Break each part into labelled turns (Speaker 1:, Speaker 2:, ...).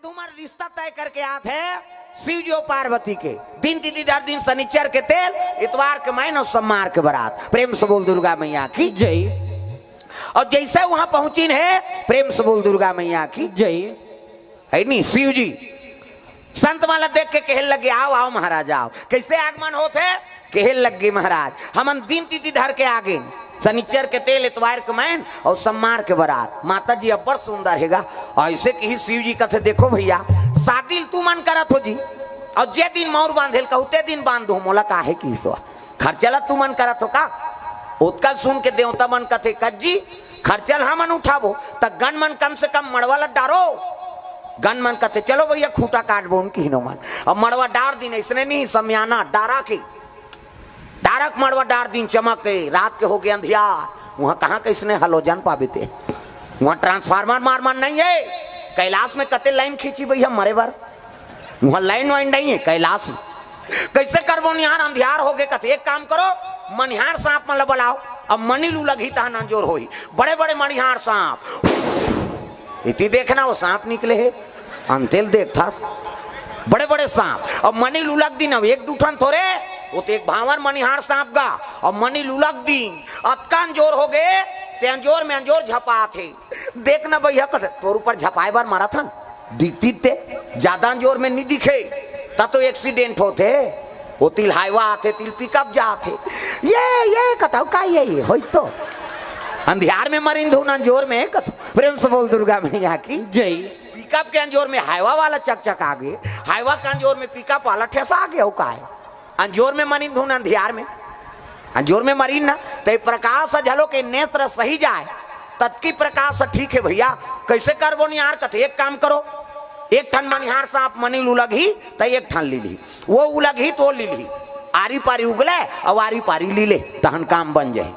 Speaker 1: धूमर रिश्ता तय करके आते हैं शिव जी और पार्वती के। दिन तिथि दर दिन शनिचर के तेल, इतवार के महीन और सोमवार के बारात। प्रेम से बोल दुर्गा मैया की जय। और जैसे वहां पहुंची है, प्रेम से बोल दुर्गा मैया की जय। है नहीं, शिव जी संत माला देख के कहने लगे आओ आओ महाराज आओ। कैसे आगमन होते कहने लगे महाराज हम दिन तिथि धर के आगे, शनिचर के तेल, इतवार के महीन और सोमवार के बारात। माता जी अब्बर सुंदर हैगा। ऐसे की शिव जी कहते देखो भैया शादी तू मन करत हो जी, और जे दिन मोर बांधेल कहते दिन बांध दो। मोला काहे की सो खर्चला तू मन करत हो का। उत्कल सुन के देवता मन कथे कज्जी खर्चल हमन उठाबो त गन मन कम से कम मड़वाला डारो। गन मन कहते चलो भैया खूंटा काट बो उनकी हिनो मन। अब मड़वा डार दिन इसने नहीं समयाना डारा के डारक मड़वा डार दिन चमक के रात के हो गए अंधियार। वहां कहाँ कैसने हलोजन पाबे थे, वहां ट्रांसफार्मर मार नहीं है। कैलाश में कते लाइन खींची भैया मरे बार, वहां लाइन वाइन नहीं है कैलाश में। कैसे करबो निहार अंधियार हो गए। कथे एक काम करो मनिहार सांप मतलब बुलाओ। अब मनी लू लगी तहन अंजोर होई। बड़े बड़े मनिहार सांप इति देखना वो सांप निकले है अंतेल देख था बड़े बड़े सांप। और मनी लुलक दिन अब एक दूठन थोड़े वो तो एक भावर मनिहार सांप गा। और मनी लुलक दिन अतकान जोर हो गए ते अंजोर में अंजोर झपा थे। देखना भैया कथे तोर ऊपर झपाए बार मारा था दिखती थे ज्यादा अंजोर में नहीं दिखे तब तो एक्सीडेंट होते। वो तिल हाईवा आते तिल पिकअप जाते ये कथाओ का ये हो तो अंधियार में मरिंद हूं अंजोर में कथो। प्रेम से बोल दुर्गा मैया की जय। पिकअप के अंजोर में हाईवा वाला चक आगे, हाईवा के अंजोर में पिकअप वाला ठेसा आगे हो का है। अंजोर में मरिंद हूं अंधियार में, अंजोर में मरीन ना तो प्रकाश झलो के नेत्र सही जाए तत्की प्रकाश ठीक है भैया। कैसे करबो निहार कथे एक काम करो एक ठन मनिहार सांप मनी उलगी तो एक ठन ली ली वो उलगी तो ली ली आरी पारी उगले और आरी पारी ली ले तहन काम बन जाए।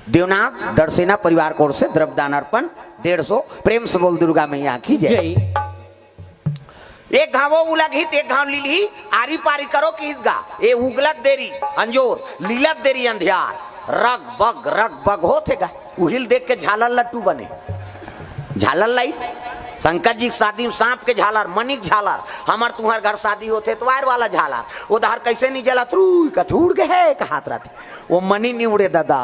Speaker 1: देवनाथ दर्शना परिवार कोर से द्रव्यदान अर्पण 150। प्रेम से बोल दुर्गा मैया की जय। एक घावो उलगी एक घाव लीली आरी पारी करो किसगा ये उगलत देरी अंजोर लीलत देरी अंधियार रग बग होतेगा। उहिल देख के झालर लट्टू बने झालर लाइट शंकर जी शादी सांप के झालर मनिक झालर। हमार तुम्हार घर शादी होते तो वायर वाला झालर उधर कैसे नहीं जला थ्रू कथूड़ के है कहात रहते वो मनी नहीं उड़े दादा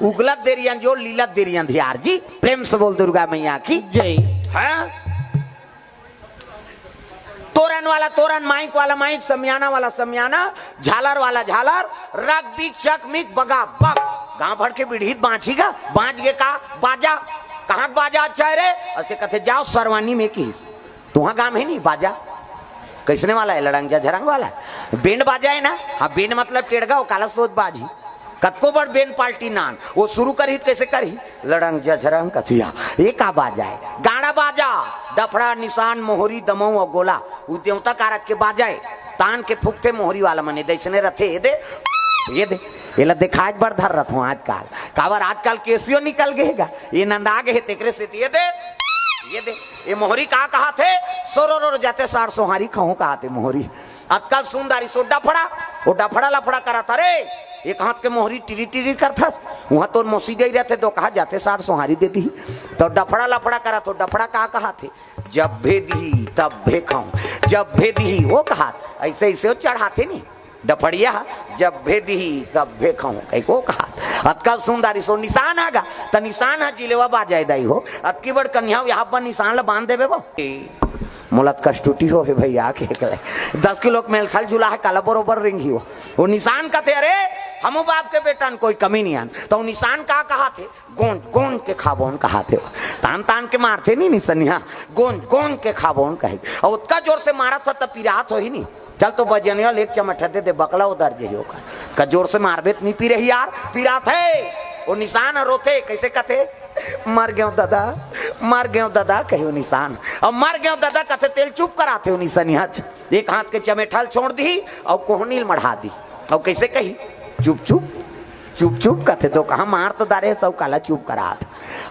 Speaker 1: उगलत देरी अंजोर लीलत देरी अंधियार जी। प्रेम से बोल दुर्गा मैया की जय। है तोरण वाला तोरण माइक वाला माइक समयाना वाला समयाना झालर वाला झालर रग बिक चक मिक बगा बग गांव भर के बिढ़ीत बाँचीगा बाँच गे का बाजा कहाँ बाजा अच्छा है रे ऐसे कहते जाओ सरवानी में की तुहा गांव है नहीं बाजा कैसने वाला है लड़ंगा झरंग वाला बेंड बाजा है ना। हाँ बेंड मतलब टेढ़गा काला सोच बाजी कतको बड़ बेंड पार्टी नान वो शुरू करी कैसे करी लड़ंग झरंग कथिया ये का बाजा है गाड़ा बाजा डफड़ा निशान मोहरी दमऊ और गोला वो देवता कारक के बाजा है तान के फूकते मोहरी वाला मने दैसने रथे ये दे ये दिखाज बड़ धर रथ हूँ आजकल काबर आजकल केसियो निकल गएगा ये नंदा गए तेकरे से ये दे ये मोहरी कहा कहा थे सोरो जाते सार सोहारी खाऊं कहा थे मोहरी आजकल सुंदरी सो डफड़ा वो डफड़ा लफड़ा करा था रे एक हाथ के मोहरी टिरी टिरी करता वहां तो मौसी गई रहते तो कहा जाते सार सोहारी दे दी तो डफड़ा लफड़ा करा तो डफड़ा कहा थे जब भे दी तब भे खाऊं जब भे दी वो कहा ऐसे ऐसे वो चढ़ाते नहीं डफड़िया जब भेदी तब भेखाऊं कहीं को कहा अतका सुंदरी सो निशान आगा तो निशान है जिलेवा बाजाए दाई हो अतकी बड़ कन्या यहाँ पर निशान ला बांध देवे वो मुलत कष्टुटी हो भैया के 10 किलो मेल थल झूला है काला बरोबर रिंगी हो वो निशान का थे अरे हम बाप के बेटन कोई कमी नहीं आन तो निशान कहा थे गोंद गोंद के खाबोन कहा थे तान तान के मारते नहीं निशनिया गोंद गोंद के खाबोन कहे और उतना जोर से मारा था तब पिरात हो ही नहीं चल तो बजनिया एक चमट दे बकला उधर जे होकर का जोर से मारबेत नहीं पी रही यार पिरात है वो निशान रोते कैसे कहते मर गयो दादा कहो निशान और मर गयो दादा कहते तेल चुप कराते हो निशानिया एक हाथ के चमेठल छोड़ दी और कोहनील मढ़ा दी और कैसे कही चुप चुप कहते तो कहा मार तो दारे सब काला चुप करा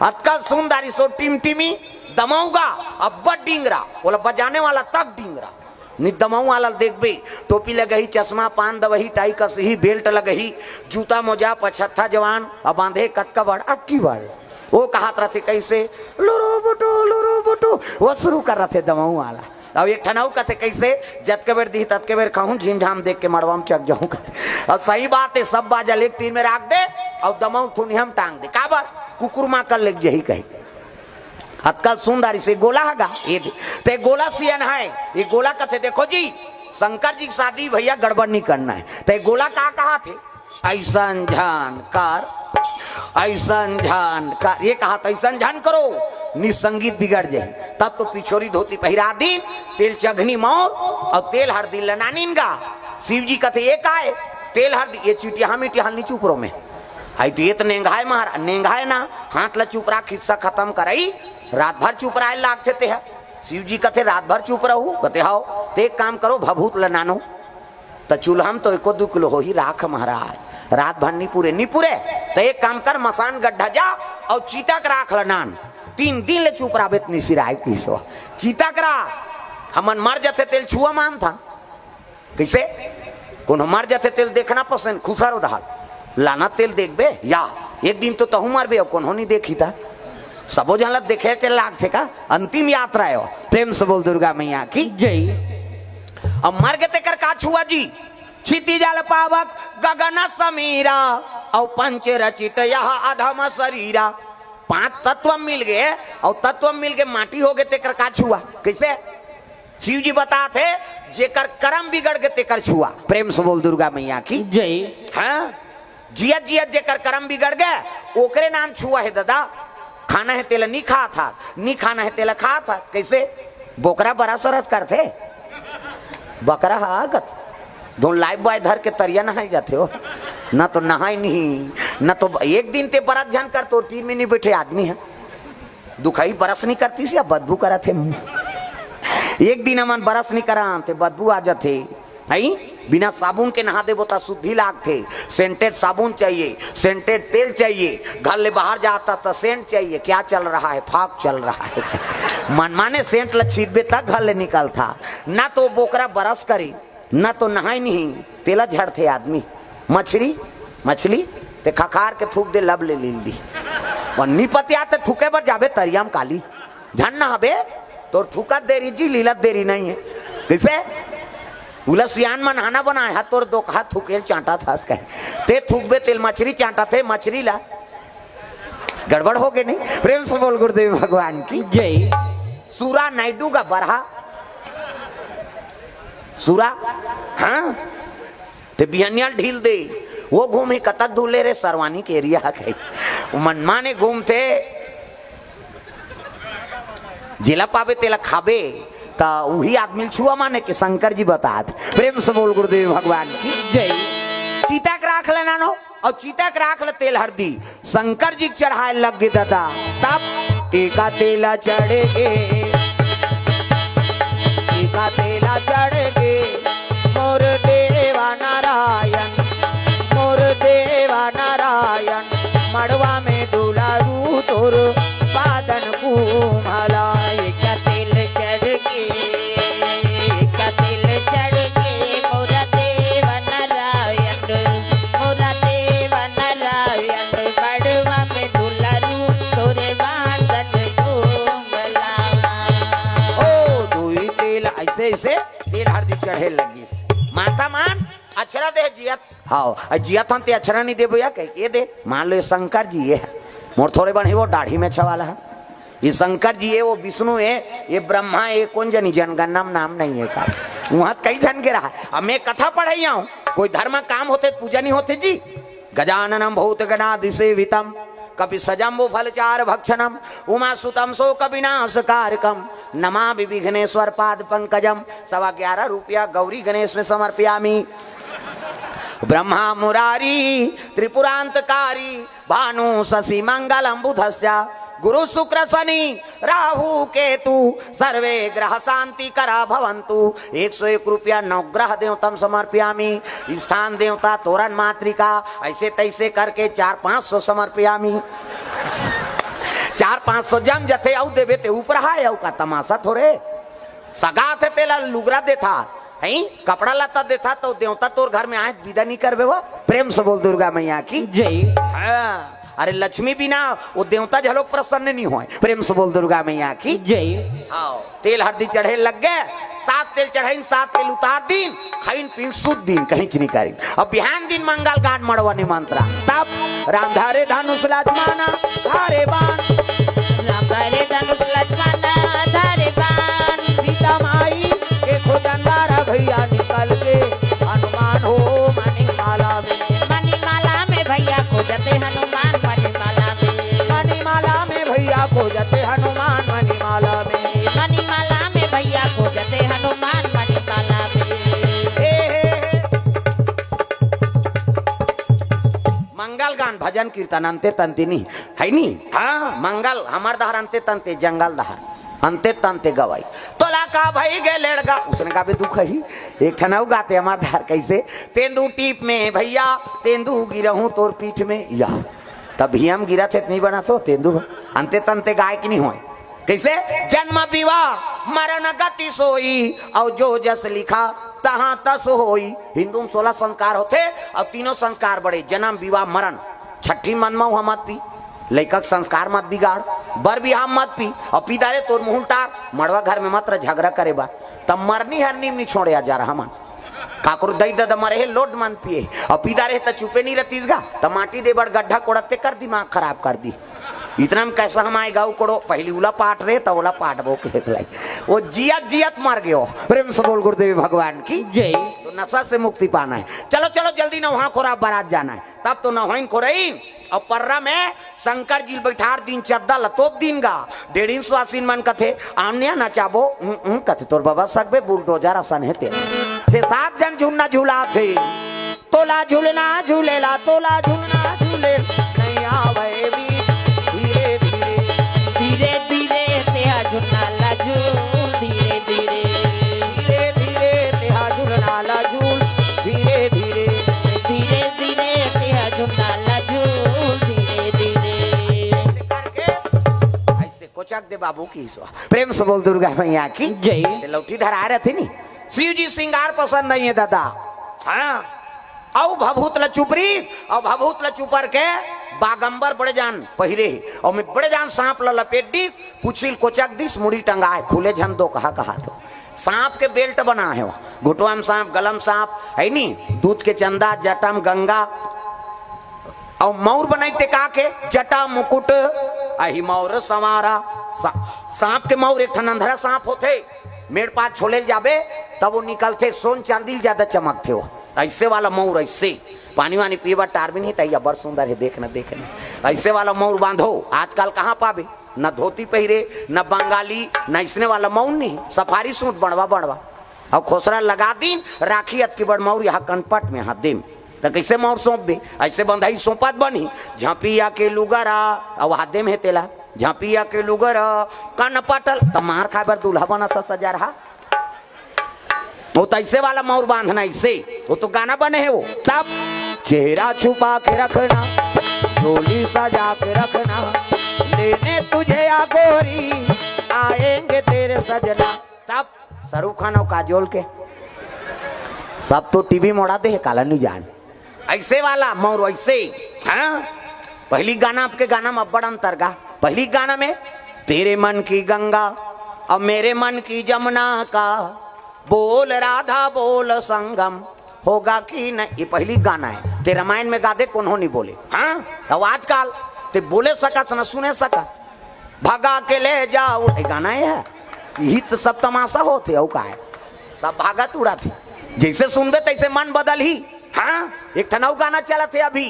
Speaker 1: अतकल सुंदरी सो टिमटिमी दमाऊंगा अब बड़ डिंगरा बोला बजाने वाला तक डिंगरा निदमाऊ वाला देख बे टोपी लगही चश्मा पान दवही टाई कसही बेल्ट लगही जूता मोजा पछत्था जवान अब बांधे कतका बड़ अक्की बड़ वो कहा रहते कैसे लोरो बटो वो शुरू कर रहे थे दमाऊ वाला। अब एक ठनाऊ कहते कैसे जत के बेर दी तत के बेर कहूँ झीम झाम देख के मड़वा में चक जाऊँ कहते। अब सही बात है, सब बाजल एक तीन में राख दे और दमाऊ थुनी हम टांग दे काबर कुकुर माँ कर लेग यही कही हतकल सुंदर से गोला हगा ये ते गोला सियन है ये गोला कहते देखो जी शंकर जी की शादी भैया गड़बड़ नहीं करना है। ते गोला कहा थे ऐसा जानकार ये कहा था ऐसा जान करो निसंगीत बिगड़ जाए। तब तो पिछोरी धोती पहिरा दी तेल चघनी मोर और तेल हरदी लनानीन गा। शिव जी कहते ये का है तेल हरदी ये चिटिया मिटिया नीचे ऊपरों में आई तो ये तो नेंगाए मार नेंगाए ना हाथ ला चुप रहा खिस्सा खत्म कराई रात भर चुप रहा लागते थे। शिव जी कहते रात भर चुप रहू कहते हाओ ते एक काम करो भभूत लनानो तो चूल्हा तो 1-2 किलो हो ही राख महाराज रात भर नहीं पूरे तो एक काम कर मसान गड्ढा जा और चीता का राख लनान 3 दिन ले चुप रहा बेतनी सिराय किसो चीता करा हमन मर जाते तेल छुआ मान था कैसे कोनो मर जाते तेल देखना पसंद खुशारो दहाल लाना तेल देख बे या एक दिन तो तहु मार बे कौन नहीं देखी था सबो जन देखे चल लाग थे का अंतिम यात्रा है प्रेम से बोल दुर्गा मैया की जय। अब मर गए तेकर का छुआ जी क्षिति जल पावक गगन समीरा और पंच रचित यह अधम शरीरा 5 तत्व मिल गए और तत्व मिल के माटी हो गए तेकर का छुआ कैसे शिव जी बताते जेकर कर्म बिगड़ गए तेकर छुआ। प्रेम से बोल दुर्गा मैया की जय। हाँ जियत जियत जेकर कर्म बिगड़ गए ओकरे नाम छुआ है दादा। खाना है तेल नहीं खा था नहीं खाना है तेल खा था कैसे बोकरा बड़ा सरस करते बकरा हागत दो लाइफ बॉय धर के तरिया नहाई जाते हो ना तो नहाई नहीं ना तो एक दिन ते बरस झन कर तो 3 में नहीं बैठे आदमी है दुखाई बरस नहीं करती सी बदबू करा थे एक दिन अमन बरस नहीं करा थे बदबू आ जाते है बिना साबुन के नहा देवो तो शुद्धि लाग थे सेंटेड साबुन चाहिए सेंटेड तेल चाहिए घर ले बाहर जाता तो सेंट चाहिए क्या चल रहा है फाक चल रहा है मनमाने सेंट लछीदबे तक घर ले निकल था ना तो बोकरा बरस करी ना तो नहाई नहीं तेला झड़ते आदमी मछली ते खखार के थूक दे लब ले लीन दी और निपतिया ते थूके पर जाबे तरियाम काली झन नहाबे तो थूका देरी जी लीलत देरी नहीं है कैसे उलसियान में नहाना बनाए हाथ तोर 2 हाथ थूकेल चांटा था ते थूकबे तेल मछली चांटा थे मछली ला गड़बड़ हो गए नहीं। प्रेम से बोल गुरुदेव भगवान की जय। सूरा नायडू का बरहा सूरा हाँ ते बिहनिया ढील दे वो घूमे कतक धूले रे सरवानी के एरिया है मनमाने घूमते जिला पावे तेला खाबे ता वही आदमी छुआ माने के शंकर जी बतात। प्रेम से बोल गुरुदेव भगवान की जय। चीता के राख लेना नो और चीता के राख ले तेल हरदी शंकर जी चढ़ाए लग गए दादा तब एका तेला चढ़े मोर देवा नारायण मड़वा में दुलारू तोर बादन कुमला से तेल हरदी चढ़े लगी माता मान अक्षरा दे जियत हाँ जियत हम ते अक्षरा नहीं दे भैया कह ये दे मान लो ये शंकर जी ये है मोर थोड़े बन वो दाढ़ी में छवाला है ये शंकर जी है वो विष्णु है ये ब्रह्मा है कौन जनी जनगणना नाम नहीं है का वहां कई जन के रहा। अब मैं कथा पढ़ाई हूँ कोई धर्म काम होते पूजा नहीं होते जी गजाननम भूत गणाधि सेवितम कपि सजम्बु फलचार भक्षणम उमा सुतम शोक विनाश कारकम नमा विघ्नेश्वर पाद पंकजम 11.25 रुपया गौरी गणेश में समर्पयामी ब्रह्मा मुरारी त्रिपुरांतकारी भानु शशि मंगलम बुधस्या गुरु शुक्र शनि राहु केतु सर्वे ग्रह शांति करा भवंतु 101 रुपया नवग्रह देवतम समर्पयामी स्थान देवता तोरण मातृका ऐसे तैसे करके 400-500 समर्पयामी 400-500 जम जथे आउ देवे ते ऊपर हाय आउ का तमाशा थोड़े सगा थे तेला लुगरा देता है कपड़ा लता देता तो देवता तोर घर में आए विदा नहीं करवे वो। प्रेम से बोल दुर्गा मैया की जय। अरे लक्ष्मी बिना वो देवता झलोक प्रसन्न नहीं हुए। प्रेम से बोल दुर्गा मैया की जय। आओ तेल हल्दी चढ़े लग गए, 7 तेल चढ़ाइन 7 तेल उतार दिन, खाइन पीन शुद्ध दिन कहीं नहीं करी। अब बिहान दिन मंगल गान मड़वा निमंत्रा, तब राम धारे धनुष लक्ष्मणा धारे बाण,
Speaker 2: राम धारे धनुष लक्ष्मणा धारे बाण,
Speaker 1: सीता माई के खोजंदारा भैया निकल के हनुमान हो मणिमाला में,
Speaker 2: मणिमाला में भैया खोजते हनुमान मणिमाला में,
Speaker 1: मणिमाला में भैया खोजते हनुमान मणिमाला में,
Speaker 2: मणिमाला में भैया खोजते हनुमान मणिमाला में।
Speaker 1: मंगल गान भजन कीर्तन अंते तंते नहीं है नी। हाँ मंगल हमार दहर अंते तंते जंगल दहर अंते तंते गवाई तोला का भाई गे लड़का उसने का भी दुख ही एक ठनाऊ गाते हमार दहर कैसे तेंदू टीप में भैया तेंदू गिरहूं तोर पीठ में या तभी हम गिरा थे नहीं बना तो तेंदू अंते तंते गाय की नहीं हुए कैसे जन्म विवाह मरण गति सोई और जो जस लिखा तहाँ तस होई। हिंदू में 16 संस्कार होते और तीनों संस्कार बड़े जन्म विवाह मरण। छठी मनमाऊ हम मत पी लैकक संस्कार मत बिगाड़, बर बिहार मत पी और पीदारे तोर मुंह टार मड़वा घर में मत झगड़ा करे बार तब मरनी हरनी नहीं छोड़े जा रहा मन काकुर दई दद मरे लोड मन पिए और पीदारे तो चुपे नहीं रहतीसगा तो माटी दे बड़ गड्ढा कोड़ते कर दिमाग खराब कर दी। इतना में कैसा हम आए गाँव कोड़ो पहली उला पाट रहे तब उला पाट बो के वो जियत जियत मर गयो। प्रेम से बोल गुरुदेव भगवान की जय। तो नशा से मुक्ति पाना है, चलो चलो जल्दी नौहा खोरा बारात जाना है, तब तो नौहाइन खोरइन और पर्रा में शंकर जी बैठार दिन चद्दा लतोप दिन गा 1.5 स्वासीन मन कथे आमने नचाबो कथे तोर बाबा सकबे बुलडोजर आसन है ते से 7 जन झूलना झूला थे तोला झूलना झूलेला तोला झूलना झूले नहीं आवे भी
Speaker 2: धीरे धीरे तेहा झुलना झूल धीरे धीरे
Speaker 1: धीरे धीरे तेहा झूलना झूल धीरे धीरे
Speaker 2: धीरे धीरे तेहा झुलना झूल धीरे धीरे
Speaker 1: करके ऐसे कोचक दे बाबू की सो। प्रेम से बोल दुर्गा मैया की जय। से लौटी धरा रहे थे नी शिव जी श्रृंगार पसंद नहीं है दादा। हाँ औ भभूत लचुपरी और भभूत लचुपर के बागंबर बड़े जान पहिरे और मैं बड़े जान सांप लपेट दी पुछिल कोचक दिस मुड़ी टंगाए खुले झन दो कहा तो सांप के बेल्ट बना है घुटवा में सांप गलम सांप है नी दूध के चंदा जटा में गंगा और मौर बनाते का के जटा मुकुट अहि मौर सवारा सांप के मौर एक ठन अंधरा सांप होते मेरे पास छोले जाबे तब वो निकलते सोन चांदी ज्यादा चमकते हो ऐसे वाला मौर ऐसे पानी वानी पीवा टार भी नहीं तैया बड़ सुंदर है देखना देखने ऐसे वाला मौर बांधो आजकल कहाँ पावे न धोती पहिरे न बंगाली न इसने वाला मौर नहीं सफारी सूट बनवा बनवा और खोसरा लगा दिन राखी अत की बड़ मौर यहाँ कनपट में हाथ दिन तो कैसे मौर सौंप दे ऐसे बंधाई सौंपत बनी झांपिया के लुगरा और हाथ में है तेला झांपिया के लुगरा कन पटल तो मार खा बर दूल्हा बना था सजा रहा वो तो ऐसे वाला मौर बांधना ऐसे वो तो गाना बने है वो तब चेहरा छुपा के रखना डोली सजा के रखना लेने तुझे आ गोरी आएंगे तेरे सजना। तब शाहरुख खान और काजोल के सब तो टीवी मोड़ा दे काला नहीं जान ऐसे वाला मौर ऐसे। हाँ पहली गाना आपके गाना में बड़ा अंतर गा पहली गाना में तेरे मन की गंगा और मेरे मन की जमुना का बोल राधा बोल संगम होगा कि नहीं ये पहली गाना है ते रामायण में गादे कौन हो नहीं बोले। हाँ अब आजकल ते बोले सकत न सुने सकत भगा के ले जाओ गाना है यही तो सब तमाशा होते हो का है सब भागत उड़ा थे जैसे सुनबे तैसे मन बदल ही। हाँ एक ठनाऊ गाना चला थे अभी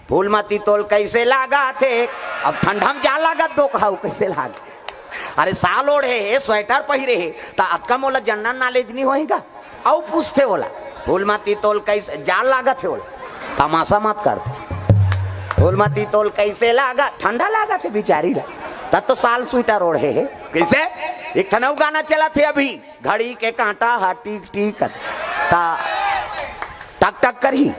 Speaker 1: फूल मती तोल कैसे लागा थे अब ठंडा में जा लागत दो कहा कैसे लागे अरे साल ओढ़े है स्वेटर पहिरे है तो अतका मोला जनरल नॉलेज नहीं होएगा और पूछते बोला फूल मती तोल कैसे जाल लागत है बोला तमाशा मत करते फूल मती तोल कैसे लागा ठंडा लागा थे बिचारी ला तब तो साल स्वेटर ओढ़े है कैसे। एक ठनाऊ गाना चला थे अभी घड़ी के कांटा हा टीक टीक ता टक टक करी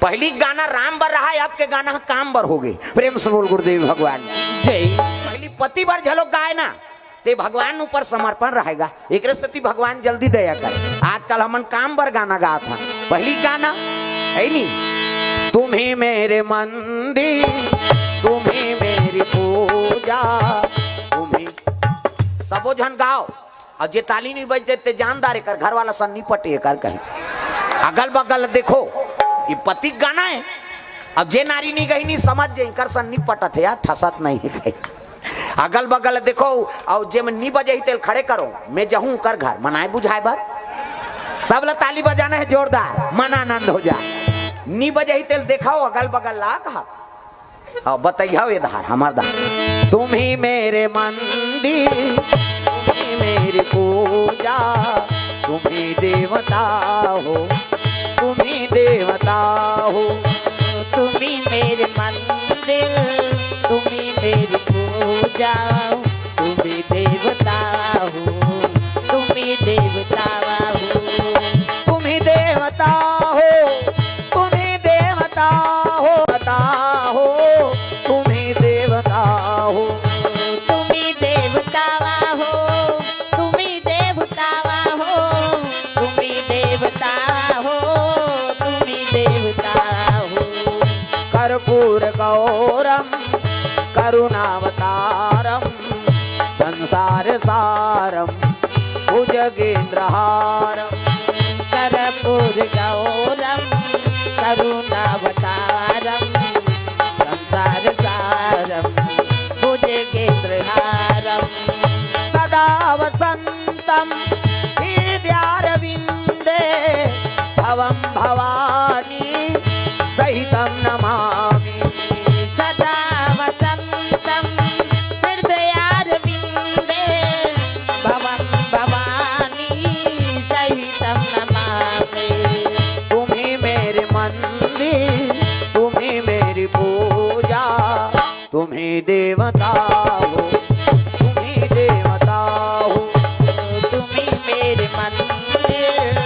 Speaker 1: पहली गाना राम बर रहा है आपके गाना काम बर हो गए। प्रेम से बोल गुरुदेव भगवान जय। पहली पति बार झलोक गाय ना ते भगवान ऊपर समर्पण रहेगा एक सती भगवान जल्दी दया कर। आजकल हमन काम बर गाना गा था पहली गाना है नी तुम ही मेरे मंदिर, तुम ही मेरी पूजा, तुम ही। सबो जन गाओ और जे ताली नहीं बजते ते जानदार कर घर वाला सन नहीं पटे कर कहीं अगल बगल देखो ये पति गाना है। अब जे नारी नहीं गई नहीं समझ जाए कर सन नहीं पटत है यार ठसत नहीं है। अगल बगल देखो और जे में नहीं बजे ही तेल खड़े करो मैं जहूं कर घर मनाए बुझाए बर सब ला ताली बजाना है जोरदार मन आनंद हो जाए। नी बजे ही तेल देखाओ अगल बगल ला कहा और बताइए ये धार हमार धार। तुम ही मेरे मंदिर, तुम ही मेरी पूजा, तुम ही देवता हो, तुम ही देवता हो,
Speaker 2: तुम ही मेरे मंदिर, तुम ही मेरी पूजा, तुम ही देवता हो, तुम ही देवता हो,
Speaker 1: तुम ही देवता हो, तुम ही देवता हो, बता हो, तुम ही देवता हो,
Speaker 2: तुम ही देवता हो, तुम ही देवता हो, तुम ही देवता हो, तुम ही देवता हो।
Speaker 1: कर्पूर गौरम करुणावतारम संसार सारम भुजगेंद्रहारम।
Speaker 2: कर्पूर गौरम करुणावतारम संसार सारम भुजगेंद्रहारम।
Speaker 1: सदा वसंतम हृदयारविंदे भवम भवानी सहितम नमामि।
Speaker 2: सदा वसंतम हृदयारविंदे भवं भवानी सहितं नमामि।
Speaker 1: तुम ही मेरे मंदिर, तुम ही मेरी पूजा, तुम ही देवता हो, तुम ही देवता हो,
Speaker 2: तुम ही मेरे मंदिर,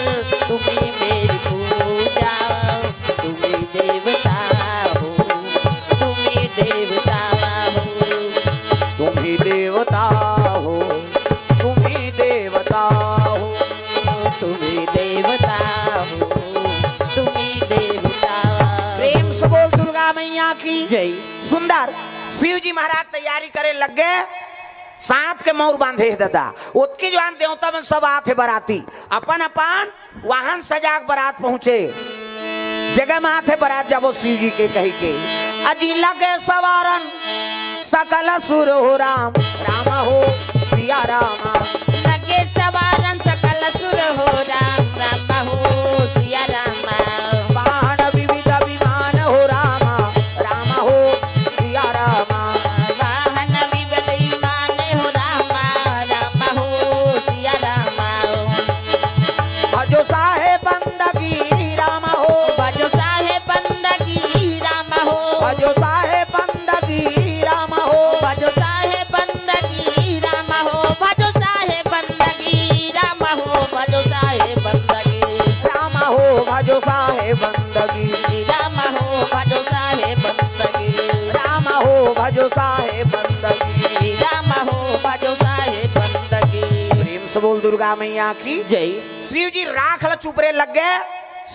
Speaker 2: तुम ही मेरी पूजा, तुम ही देवता हो, तुम ही देवता हो,
Speaker 1: तुम ही देवता हो, तुम ही देवता हो।
Speaker 2: तुम ही देवता हो, तुम ही देवता हो।
Speaker 1: प्रेम से बोल दुर्गा मैया की
Speaker 2: जय।
Speaker 1: सुंदर शिव जी महाराज तैयारी करे लग गए सांप के मोर बांधे है दादा उसकी जवान देवता में सब आते बराती अपन अपन वाहन सजा के बारात पहुंचे जगह में आते बारात जब शिव जी के कही के अजी लगे सवारन सकल सुर हो राम राम हो सिया रामा।
Speaker 2: लगे सवारन सकल सुर हो राम राम हो सिया रामा।
Speaker 1: बाण विविध विमान हो रामा राम हो सिया रामा।
Speaker 2: वाहन विविध विमान हो रामा राम हो सिया रामा।
Speaker 1: भजो साहे बंदगी राम हो,
Speaker 2: भजो साहे बंदगी राम हो।
Speaker 1: भजो साहे बंदगी राम हो,
Speaker 2: भजो साहे बंदगी राम हो। भजो साहे बंदगी राम हो। भजो साहे बंदगी
Speaker 1: राम हो भजो साहे बंदगी,
Speaker 2: राम हो। भजो साहे बंदगी
Speaker 1: राम हो भजो साहे बंदगी।
Speaker 2: राम हो। भजो साहे बंदगी।
Speaker 1: प्रेम से बोल दुर्गा मैया की
Speaker 2: जय।
Speaker 1: शिव जी राख ल चुपरे लग गए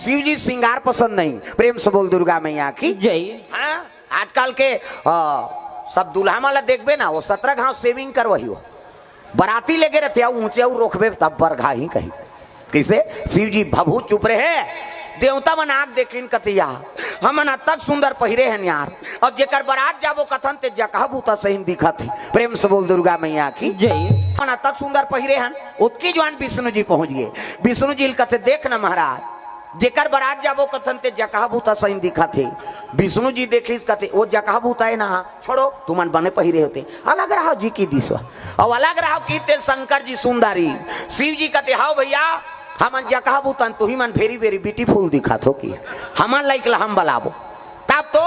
Speaker 1: शिव जी श्रृंगार पसंद नहीं। प्रेम से बोल दुर्गा मैया की
Speaker 2: जय।
Speaker 1: हाँ आजकल के सब दुल्हा माला देखबे ना वो 17 घाव सेविंग कर वही हो बराती लेके रहते ऊंचे रोकबे तब बरघा ही कहीं किसे शिव जी भभू चुप रहे देवता मन आग देखिन कतिया हमन तक सुंदर पहिरे हैं यार अब जेकर बारात जाबो कथन ते जकह बूता सही दिखत ही। प्रेम से बोल दुर्गा मैया की
Speaker 2: जय।
Speaker 1: हमन तक सुंदर पहिरे हैं उत्की जवान विष्णु जी पहुंच गए विष्णु जी कथे देख न महाराज जेकर बारात जाबो कथन ते जकह बूता सही दिखत है। विष्णु जी देखी कथे वो जकह बूता है ना छोड़ो तुमन बने पहिरे होते अलग रहो जी की दिशा और अलग रहो की तेल शंकर जी सुंदरी शिव जी कथे हाओ भैया हमन जकह बूतन तू ही मन वेरी वेरी ब्यूटीफुल दिखत हो की हमन लाइक हम बलाबो तब तो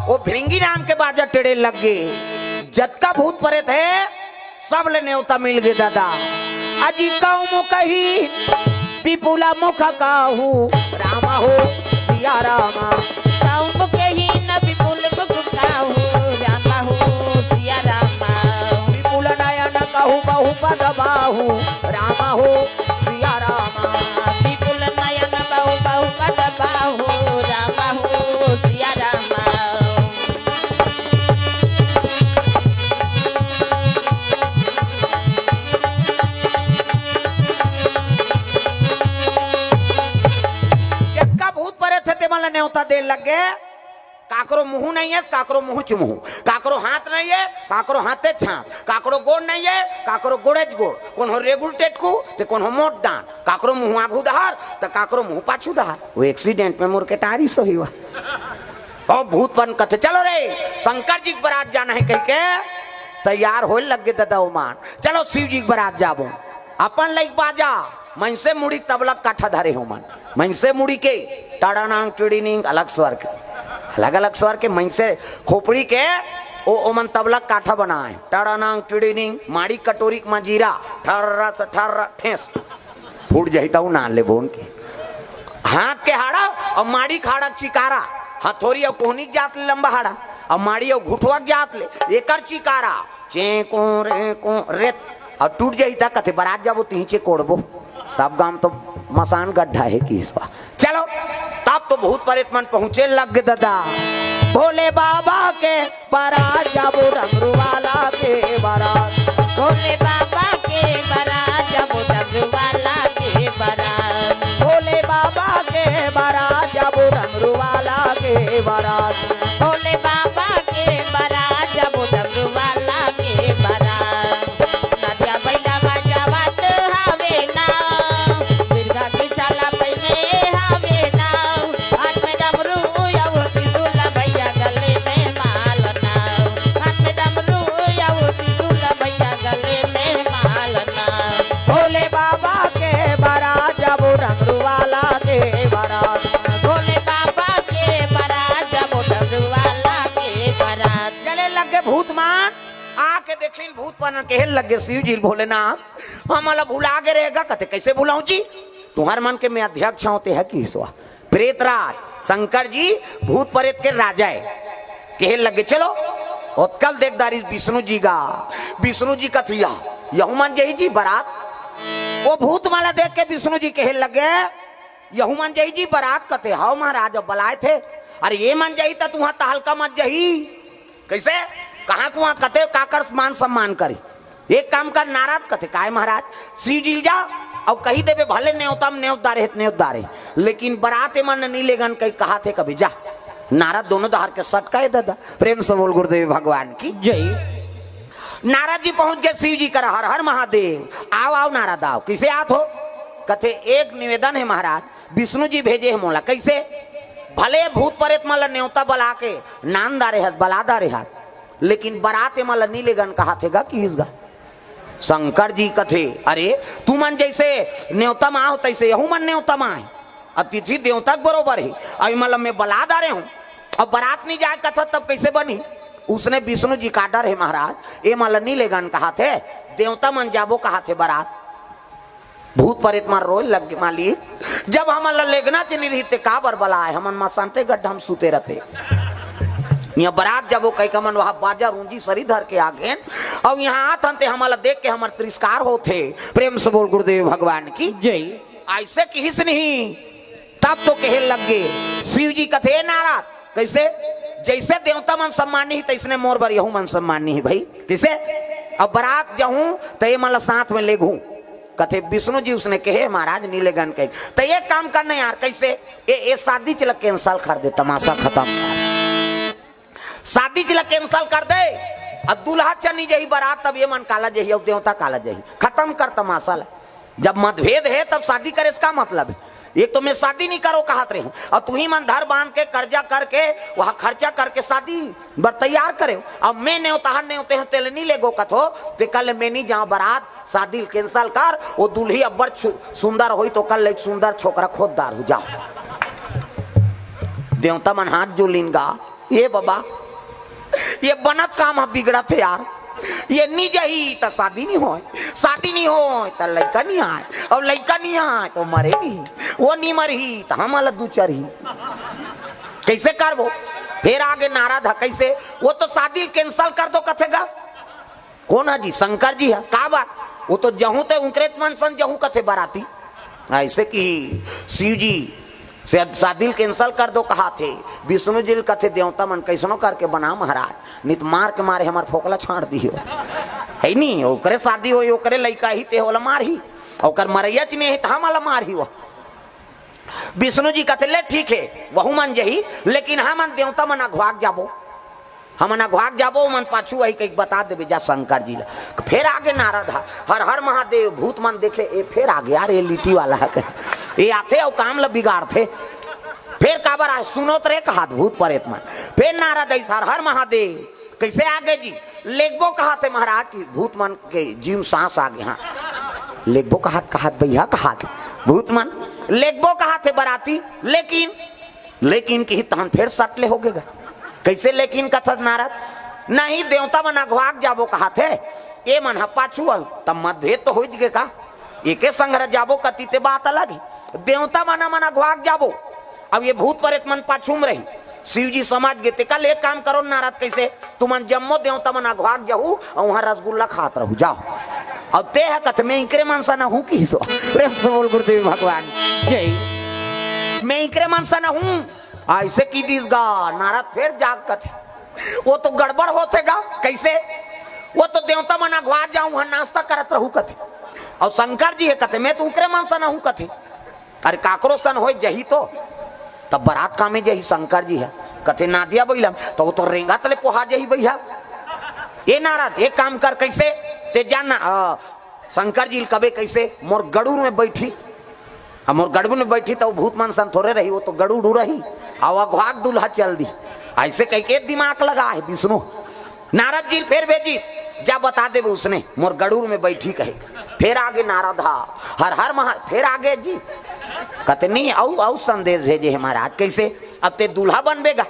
Speaker 1: वो भिंगी नाम के बाजा टेढ़े लग गए जतका भूत परे थे सब ले न्योता मिल गए दादा अजी कहूँ कही विपुला मुख काहू रामा हो सिया रामा।
Speaker 2: कहूँ कही न विपुल मुख काहू रामा हो सिया रामा।
Speaker 1: विपुल नयन कहू बहु पद बाहू रामा हो सिया रामा।
Speaker 2: विपुल नयन बहु बहु पद बाहू रामा हो सिया
Speaker 1: लग गए काकरो मुंह नहीं है काकरो मुंह चुमुह, काकरो हाथ नहीं है काकरो हाथे छाप, काकरो गोड़ नहीं है काकरो गोड़ेज गोड़, कौन हो रेगुल टेटकू तो कौन हो मोट डांट, काकरो मुंह आगू दहार तो काकरो मुंह पाछू दहार। वो एक्सीडेंट में मुर के टारी सही हुआ और भूत बन कथे चलो रे शंकर जी के बारात जाना है कह के तैयार हो लग गए दादा उमान। चलो शिव जी के बारात जाबो अपन लाइक बाजा मन से मुड़ी तबला काठा धरे हो मन, मन से मुड़ी के टाड़ानांग टिड़ीनिंग अलग स्वर के अलग अलग स्वर के मन से खोपड़ी के ओ मन तबला काठा बनाए टाड़ानांग टिड़ीनिंग माड़ी कटोरी मजीरा ठर्रा से ठर्रा ठेस फूट जाता हूँ ना ले बोन के हाथ के हाड़ा और माड़ी खाड़ा चिकारा हथौरी और कोहनी जात ले लंबा हाड़ा और माड़ी और घुटवा जात ले एकर चिकारा चेको रे रेत और टूट जाता कथे बारात जाबो तीचे कोड़बो सब गांव तो मसान गड्ढा है कि इस बार। चलो तब तो भूत प्रेत मन पहुंचे लग गए दादा भोले बाबा के बारात जाबो डमरू वाला के बारात,
Speaker 2: भोले बाबा के बारात जाबो डमरू वाला के बारात,
Speaker 1: भोले बाबा के बारात जाबो डमरू वाला के बारात,
Speaker 2: भोले बाबा के बारात जाबो डमरू वाला के बारात। नदिया बैला बजावत हवे ना बिरगा के चाला पहने हवे ना हाथ में डमरू याऊ तिरुला भैया गले में माल ना, हाथ में डमरू याऊ तिरुला भैया गले में माल ना।
Speaker 1: भोले बाबा के बारात जाबो डमरू वाला के बारात,
Speaker 2: भोले बाबा के बारात जाबो डमरू वाला के बारात।
Speaker 1: चले लग गए भूत मान आके देखिन भूत पन के लग गए शिव जी भोलेनाथ हमारा भुला के रहेगा कहते कैसे भुलाऊं जी तुम्हारे मन के मैं अध्यक्ष होते है कि इसवा प्रेतराज शंकर जी भूत प्रेत के राजा है कहे लगे चलो और कल देखदारी विष्णु जी का विष्णु जी कथिया यहू मन जही जी बारात वो भूत माला देख के विष्णु जी कहे लगे यहू मन जही जी बारात कथे हाउ महाराज अब बुलाए थे अरे ये मन जही था तुम्हारा तहलका मत जही कैसे कहाँ को वहां कथे काकर मान सम्मान करी एक काम कर नाराज कथे काय महाराज शिव जी जा और कही देवे भले न्योतम न्योतारे लेकिन बरात मन नहीं लेगन कहीं कहा थे कभी जा नारद दोनों दहार के सटकाए दादा प्रेम से बोल गुरुदेव भगवान की जय। नारद जी पहुंच गए शिव जी कर हर हर महादेव आओ आओ नारद आओ किसे आत हो कथे एक निवेदन है महाराज विष्णु जी भेजे है मोला कैसे भले भूत प्रेत मला न्योता बला के नाम दारे हाथ बला दारे हाथ लेकिन बराते मला नीले गन कहा थेगा कि इसगा शंकर जी कथे अरे तू मन जैसे न्योता माँ हो तैसे यहू मन न्योता माँ है अतिथि देवता बरोबर है अभी मतलब मैं बला दारे हूँ अब बारात नहीं जाए कथा तब कैसे बनी उसने विष्णु जी का डर है महाराज ये मला नीले गन कहा थे देवता मन जाबो कहा थे बारात भूत प्रेत मार रोए लग मालिक जब हम लेगना चली रही थे काबर बलाए हमन मां शांते गड्ढा हम सूते रहते यहाँ बारात जब वो कई कमन वहां बाजा रूंजी सरी धर के आगे और यहाँ आते हमारा देख के हमारे तिरस्कार होते प्रेम से बोल गुरुदेव भगवान की जय। ऐसे किस नहीं तब तो कहे लग गए शिव जी कथे नाराज कैसे जैसे देवता मन सम्मानी ही तैसने मोर बर यहू मन सम्मानी ही भाई किसे अब बारात जाऊं तो ये मतलब साथ में ले घू कथे विष्णु जी उसने कहे महाराज नीले गन कहे तो ये काम करना यार कैसे ये शादी चल कैंसल कर दे तमाशा खत्म शादी चल कैंसल कर दे और दूल्हा चनी जही बारात तब ये मन काला जही और देवता काला जही खत्म कर तमाशा जब मतभेद है तब शादी करे इसका मतलब है एक तो मैं शादी नहीं करो कहत रही हूँ और तू ही मन धर बांध के कर्जा करके वहां खर्चा करके शादी बर तैयार करे अब मैं नहीं होते हैं तेल नहीं ले गो कथो ते कल मैं नहीं जाऊँ बारात शादी कैंसल कर वो दूल्ही अब्बर सुंदर हुई तो कल एक सुंदर छोकरा खोददार हो जाओ देवता मन हाथ जो लिंगा ये बाबा ये बनत काम बिगड़ा थे यार ये नहीं जही तो शादी नहीं हो तो लड़का नहीं आए और लड़का नहीं आए तो मरे नहीं वो नहीं मरही तो हम अलग दूचर ही कैसे कर वो फिर आगे नारा था कैसे वो तो शादी कैंसल कर दो कथेगा कौन है जी शंकर जी है का बात वो तो जहू ते उनकरेत मन सन जहू कथे बाराती ऐसे कि शिव जी से शादी कैंसल कर दो कहा थे विष्णु जी कथे देवता मन कैसनो करके बना महाराज नित मार के मारे हमार फोकला छाड़ दियो है नहीं ओकरे शादी हो ओकरे लड़का ही ते होला मार ही ओकर मरैया च नहीं है तो हम वाला मार ही वो विष्णु जी कहते ले ठीक है वहु मन जही, लेकिन हमन देवता मन अघवाक जाबो, हमन अघवाक जाबो मन पाछू वही कहीं बता देवे जा शंकर जी ला। फिर आगे नारद हर हर महादेव भूत मन देखे ए फिर आगे यार ये लिट्टी वाला है ये आते और काम ला बिगाड़ते। फिर काबर आए सुनो तरे कहा भूत परेत मन। फिर नारद ऐसा हर हर महादेव कैसे आगे जी लेखबो कहा थे महाराज की भूत मन के जीव सांस आगे। हाँ लेखबो कहा भैया कहा भूत मन लेखबो कहा थे बराती, लेकिन की तहन फिर सटले हो गएगा कैसे। लेकिन कथत नारद नहीं देवता मन अघवाक जाबो कहा थे ए मन पाछू तब मतभेद तो हो गए का एके संग जाबो कती ते बात अलग है। देवता मन अघवाक जाबो अब ये भूत प्रेत मन पाछू में रही। शिव जी समझ गए कल एक काम करो नारद कैसे तुमन जम्मो देवता मन अघवाक जाहू और वहां रसगुल्ला खात रहू जाओ। अब ते है कथ मैं इकरे मनसा न हूं की सो प्रेम से बोल गुरुदेव भगवान जय। मैं इकरे मनसा न हूं ऐसे की दीसगा नारद फिर जाग कथे वो तो गड़बड़ होतेगा कैसे। वो तो देवता मन अघवा जाऊं वहां नाश्ता करत रहू कथे और शंकर जी है कथे मैं तो उकरे मनसा न हूं कथे। अरे काकरो सन हो जही तो तब बारात का में जही शंकर जी है कथे नादिया बैलम तो वो तो रेंगा तले पोहा जही भैया। ये नारद एक काम कर कैसे ते जानना शंकर जी कबे कैसे मोर गड़ूर में बैठी अब मोर गड़बू में बैठी तो भूत मन सन थोड़े रही वो तो गड़ू ढू रही और अघवाक दूल्हा चल दी ऐसे कह के दिमाग लगा है विष्णु। नारद जी फिर भेजिस जा बता दे उसने मोर गड़ूर में बैठी कहे। फिर आगे नारद हर हर महा फिर आगे जी कहते नहीं औ संदेश भेजे है महाराज कैसे। अब ते दूल्हा बनबेगा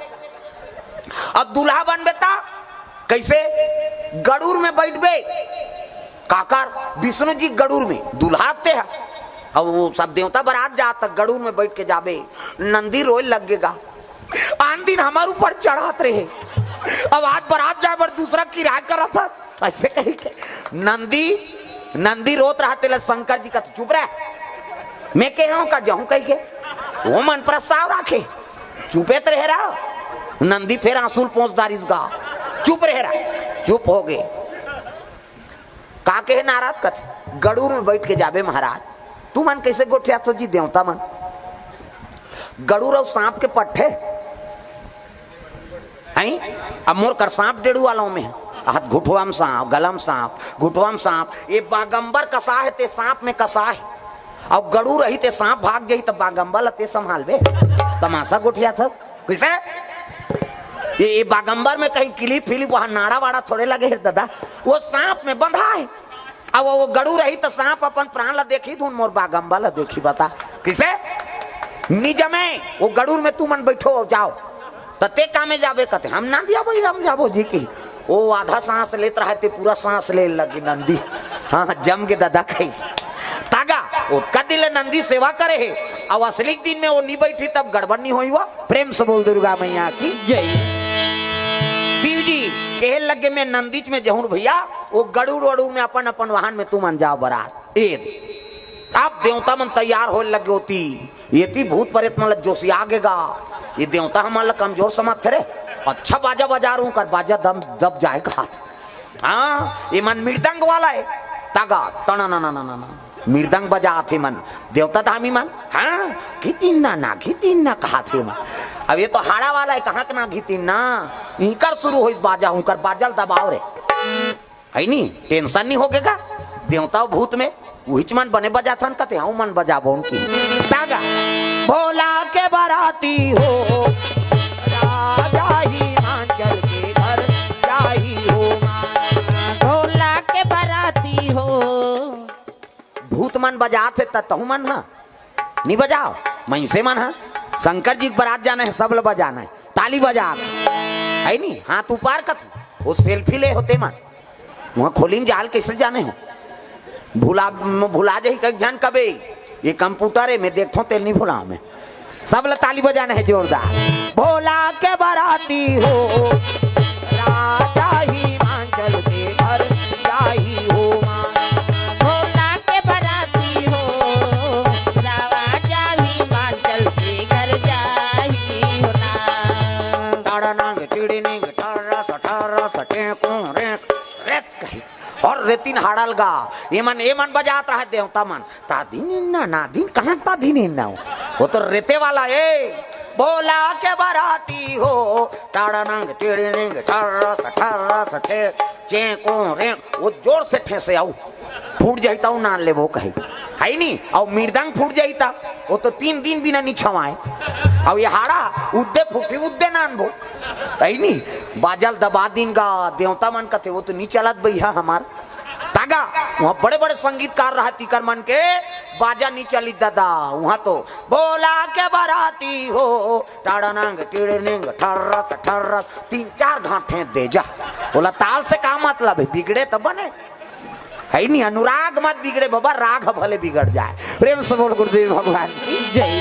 Speaker 1: अब दूल्हा बनबेता कैसे गड़ूर में बैठबे काकर विष्णु जी गड़ूर में दूल्हा ते है और वो सब देवता बारात जाता गड़ूर में बैठ के जाबे नंदी रोए लगेगा आन दिन हमारे ऊपर चढ़ात रहे अब आज बारात जाए पर दूसरा किराया करा था ऐसे कही के नंदी रोत रहा तेला शंकर जी का तो चुप रहा मैं कह रहा हूं का जाऊं कही के वो मन प्रस्ताव रखे चुपे तो रह रहा नंदी फिर आंसू पहुंचदारिस गा चुप रह रहा चुप हो गए का के नाराज कथ गड़ूर में बैठ के जाबे महाराज तू मन कैसे गोठिया तो जी देवता मन गड़ूर और सांप के पट्टे आई अब मोर कर सांप डेढ़ू वालों में हाथ घुटवाम सांप गलम सांप घुटवाम सांप ये बागंबर कसा है ते सांप में कसा है और गड़ू रही ते सांप भाग जाई तब बागंबर ते संभाल बे तमाशा गोठिया था कैसे ये बागंबर में कहीं किली फिलिप वहां नाड़ा वाड़ा थोड़े लगे है दादा वो सांप में बंधा है अब वो गड़ू रही तो सांप अपन प्राण ला देखी धुन मोर बागंबर ला देखी बता किसे निज में वो गड़ूर में तू मन बैठो जाओ तते कामे जाबे कते हम ना दिया भाई हम जाबो जी की वो आधा सांस लेत रहा ते पूरा सांस ले लगी नंदी हाँ जम के दादा कही तागा उसका दिल नंदी सेवा करे है और असली दिन में वो नहीं बैठी तब गड़बड़ नहीं हुई हुआ। प्रेम से बोल दुर्गा मैया की जय। शिव जी कहे लगे मैं नंदीच में जहूं भैया वो गड़ू रोड़ू में अपन अपन वाहन में तू मन जाओ बरात आप देवता मन तैयार हो लगे होती ये थी भूत प्रेत मतलब जोशी आगेगा ये देवता हमारा कमजोर समझ थे अच्छा बाजा बजा रू कर बाजा दम दब जाएगा हाँ ये मन मृदंग वाला है तागा तना ना ना ना ना ना मृदंग बजा थे मन देवता धामी मन हाँ घितीन ना कहा थे मन अब ये तो हाड़ा वाला है कहाँ ना घितीन ना इनकर शुरू हो बाजा हूँ कर बाजल दबाव रे है नहीं टेंशन नहीं होगेगा देवता भूत में वही मन बने बजा था कहते हाँ मन बजा बो उनकी तागा भोला के बाराती हो राजा हिमाचल के घर जाही हो
Speaker 2: भोला के बाराती हो
Speaker 1: भूत मन बजाते तहु मन हा नहीं बजाओ मैं से मन हा शंकर जी बारात जाना है सब लोग बजाना है ताली बजा है नहीं हाथ ऊपर कथ वो सेल्फी ले होते मन वहाँ खोली जाल कैसे जाने हो भुला जाही कई जन कबे ये कंप्यूटर है मैं देखता हूँ तेल नहीं भुला मैं सब लोग ताली बजाना है जोरदार भोला के बाराती हो राजा हिमाचल के घर जाही हो
Speaker 2: भोला के बाराती हो राजा हिमाचल के घर जाही हो ना
Speaker 1: ताड़ा नांग टीड़ी निंग तारा सटे को रेक कही और रेतिन हाड़ल गा ये मन बजात रहा देवता मन ता दिन ना दिन कहाँ ता दिन ना वो तो रेते वाला है। बोला के बराती हो टाड़ानंग टेड़िंग ठर्रा सठे चेको रे वो जोर से ठेसे आऊ फूट जाता हूँ नान ले वो कहे है नहीं और मृदंग फूट जाता वो तो 3 दिन बिना नहीं छवाए और ये हाड़ा उद्दे फूटी उद्दे नान भो है नहीं बाजल दबा दिन का देवता मन का थे वो तो नहीं चलत भैया हमार तागा वहाँ बड़े बड़े संगीतकार रहा तीकर मन के बाजा नहीं चली दादा वहाँ तो बोला के बराती हो टाड़ानंग टिड़िंग ठर्रा 3-4 घाटे दे जा बोला ताल से का मतलब है बिगड़े तो बने है नहीं अनुराग मत बिगड़े बाबा राग भले बिगड़ जाए। प्रेम से बोल गुरुदेव भगवान की जय।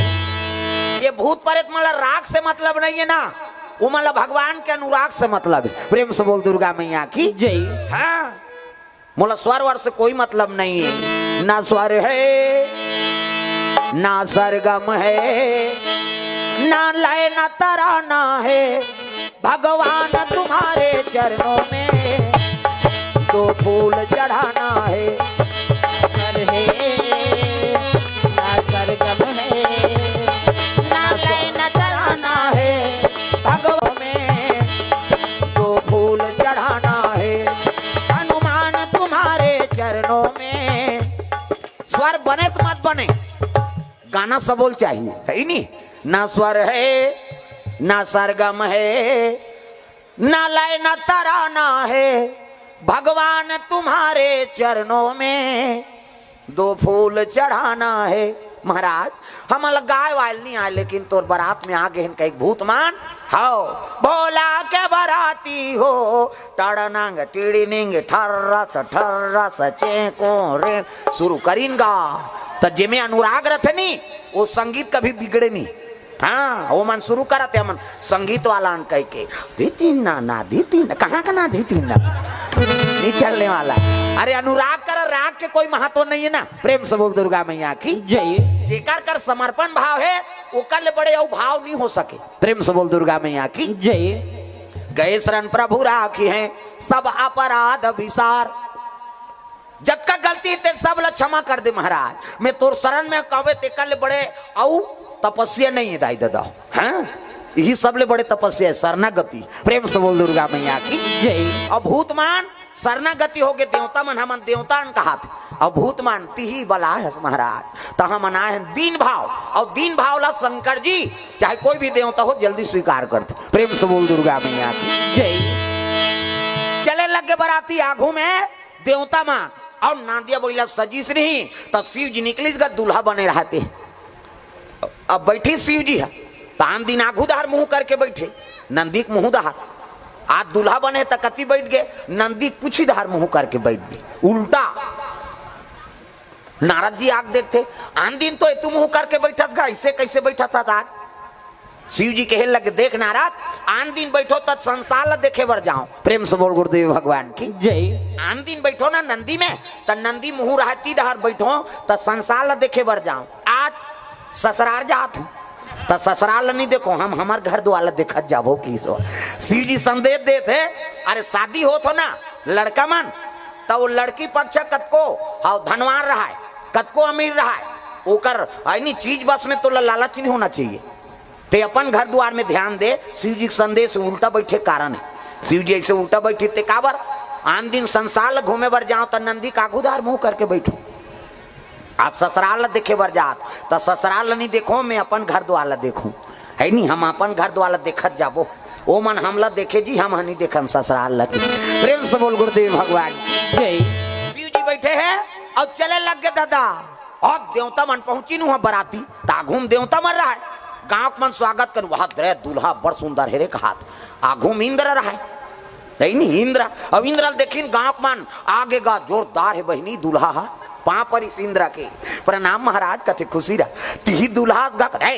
Speaker 1: ये भूत प्रेत मतलब राग से मतलब नहीं है ना वो मतलब भगवान के अनुराग से मतलब है। प्रेम से बोल दुर्गा मैया की जय। हाँ मोला स्वर वर से कोई मतलब नहीं है ना स्वर है ना सरगम है ना लय ना तराना है भगवान तुम्हारे चरणों में 2 फूल चढ़ाना है।
Speaker 2: सर है ना सरगम है ना लय ना तराना
Speaker 1: है भगवान में 2 फूल चढ़ाना है हनुमान तुम्हारे चरणों में। स्वर बने तो मत बने गाना सबोल चाहिए है नहीं ना स्वर है ना सरगम है ना लय ना तराना है भगवान तुम्हारे चरणों में 2 फूल चढ़ाना है। महाराज हम गाय वाल नहीं आए लेकिन तोर बारात में आ गए एक भूतमान हाओ बोला के बराती हो टाड़ानंग टिड़िंग ठर्रा चेको रे शुरू करीनगा तो जिमे अनुराग रथे नहीं वो संगीत कभी बिगड़े नहीं। हाँ वो मन शुरू करते मन संगीत वाला कह के धीती ना धीती ना कहाँ का ना धीती ना नहीं चलने वाला। अरे अनुराग कर राग के कोई महत्व नहीं है ना। प्रेम से बोल दुर्गा मैया की जय। जेकर कर समर्पण भाव है वो कर ले बड़े भाव नहीं हो सके। प्रेम से बोल दुर्गा मैया की जय। गए शरण प्रभु राखी है सब अपराध विसार जब का गलती ते सब ला क्षमा कर दे महाराज। मैं तोर शरण में कहवे ते कर ले बड़े औ तपस्या नहीं है दाई दादा। हाँ यही सब ले बड़े तपस्या है शरणागति। प्रेम से बोल दुर्गा मैया की जय। अब भूतमान शरणागति हो गए देवता मन हमन देवता कहा थे अब भूतमान तिही बला है महाराज तहा मनाए हैं दीन भाव और दीन भाव ला शंकर जी चाहे कोई भी देवता हो जल्दी स्वीकार करते। प्रेम से बोल दुर्गा मैया की जय। चले लगे बराती आगू में देवता मां और नादिया बोला सजीस नहीं तो शिव जी निकली दूल्हा बने रहते। अब बैठी शिव जी है तान दिन आगू दहार मुंह करके बैठे नंदी के मुंह दहार आज दूल्हा बने तो कति बैठ गए नंदी कुछ ही दहार मुंह करके बैठ गए उल्टा। नारद जी आग देखते आन दिन तो तू मुंह करके बैठा था ऐसे कैसे बैठा था आज। शिव जी कहे लगे देख नारद आन दिन बैठो तब संसार ला देखे बर जाओ। प्रेम से बोल गुरुदेव भगवान की जय। आन दिन बैठो ना नंदी में तो नंदी मुंह रहती दहार बैठो तो संसार ला देखे बर जाओ। आज ससुराल जात तो ससुराल नहीं देखो हम हमार घर द्वार देखत जाबो की सो। शिव जी संदेश देते अरे शादी हो तो ना लड़का मन तो वो लड़की पक्ष कतको हाँ धनवान रहा है कतको अमीर रहा है ओकर नहीं चीज बस में तो लालच नहीं होना चाहिए। ते अपन घर द्वार में ध्यान दे। शिव जी संदेश उल्टा बैठे कारण है शिव जी ऐसे उल्टा बैठे ते काबर आन दिन संसार घूमे बर जाओ तो नंदी कागुदार मुंह करके बैठो। आज ससुराल देखे बर जात तो ससुराल नहीं देखो मैं अपन घर द्वार देखूं है नहीं हम अपन घर द्वार देखत जाबो ओ मन हमला देखे जी हम नहीं देखन ससुराल लगे। प्रेम से बोल गुरुदेव भगवान जय। शिव जी बैठे हैं और चले लग गए दादा और देवता मन पहुंची नु बराती ताघूम देवता मर रहा है गांव मन स्वागत कर वहां दरे दूल्हा बड़ सुंदर है रे कहात आघूम इंद्र रहा है नहीं इंद्र अब इंद्र देखिन गांव मन आगे गा जोरदार है बहनी दूल्हा हा पां पर इस इंद्र के प्रणाम महाराज कथे खुशी रहा तिही दूल्हा गा कहे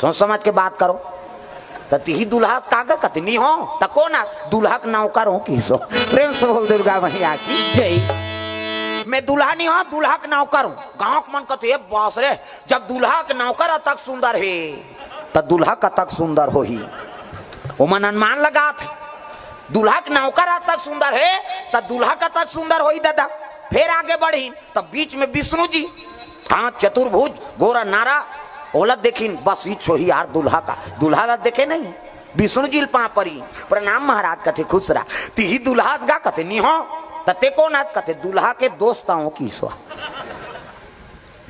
Speaker 1: सोच समझ के बात करो तो तिही दूल्हा कागा कथे नहीं हो तको ना दूल्हा का नौकर हो की सो। प्रेम से बोल दुर्गा मैया की जय। मैं दूल्हा नहीं हो दूल्हा का नौकर हूँ गांव मन कथे बास रे जब दूल्हा के नौकर तक सुंदर है तो दूल्हा का तक सुंदर हो ही वो मन अनुमान लगा थे दूल्हा के नौकर तक सुंदर है तो दूल्हा का तक सुंदर हो ही दादा। फिर आगे बढ़ी तब बीच में विष्णु जी हाँ चतुर्भुज गोरा नारा ओला देखिन बस ही छोही यार दूल्हा का दूल्हा ला देखे नहीं विष्णु जी पा परी प्रणाम महाराज कथे खुश रहा ती दूल्हा गा कथे नी हो तते कौन आज कथे दूल्हा के दोस्ताओं की स्वा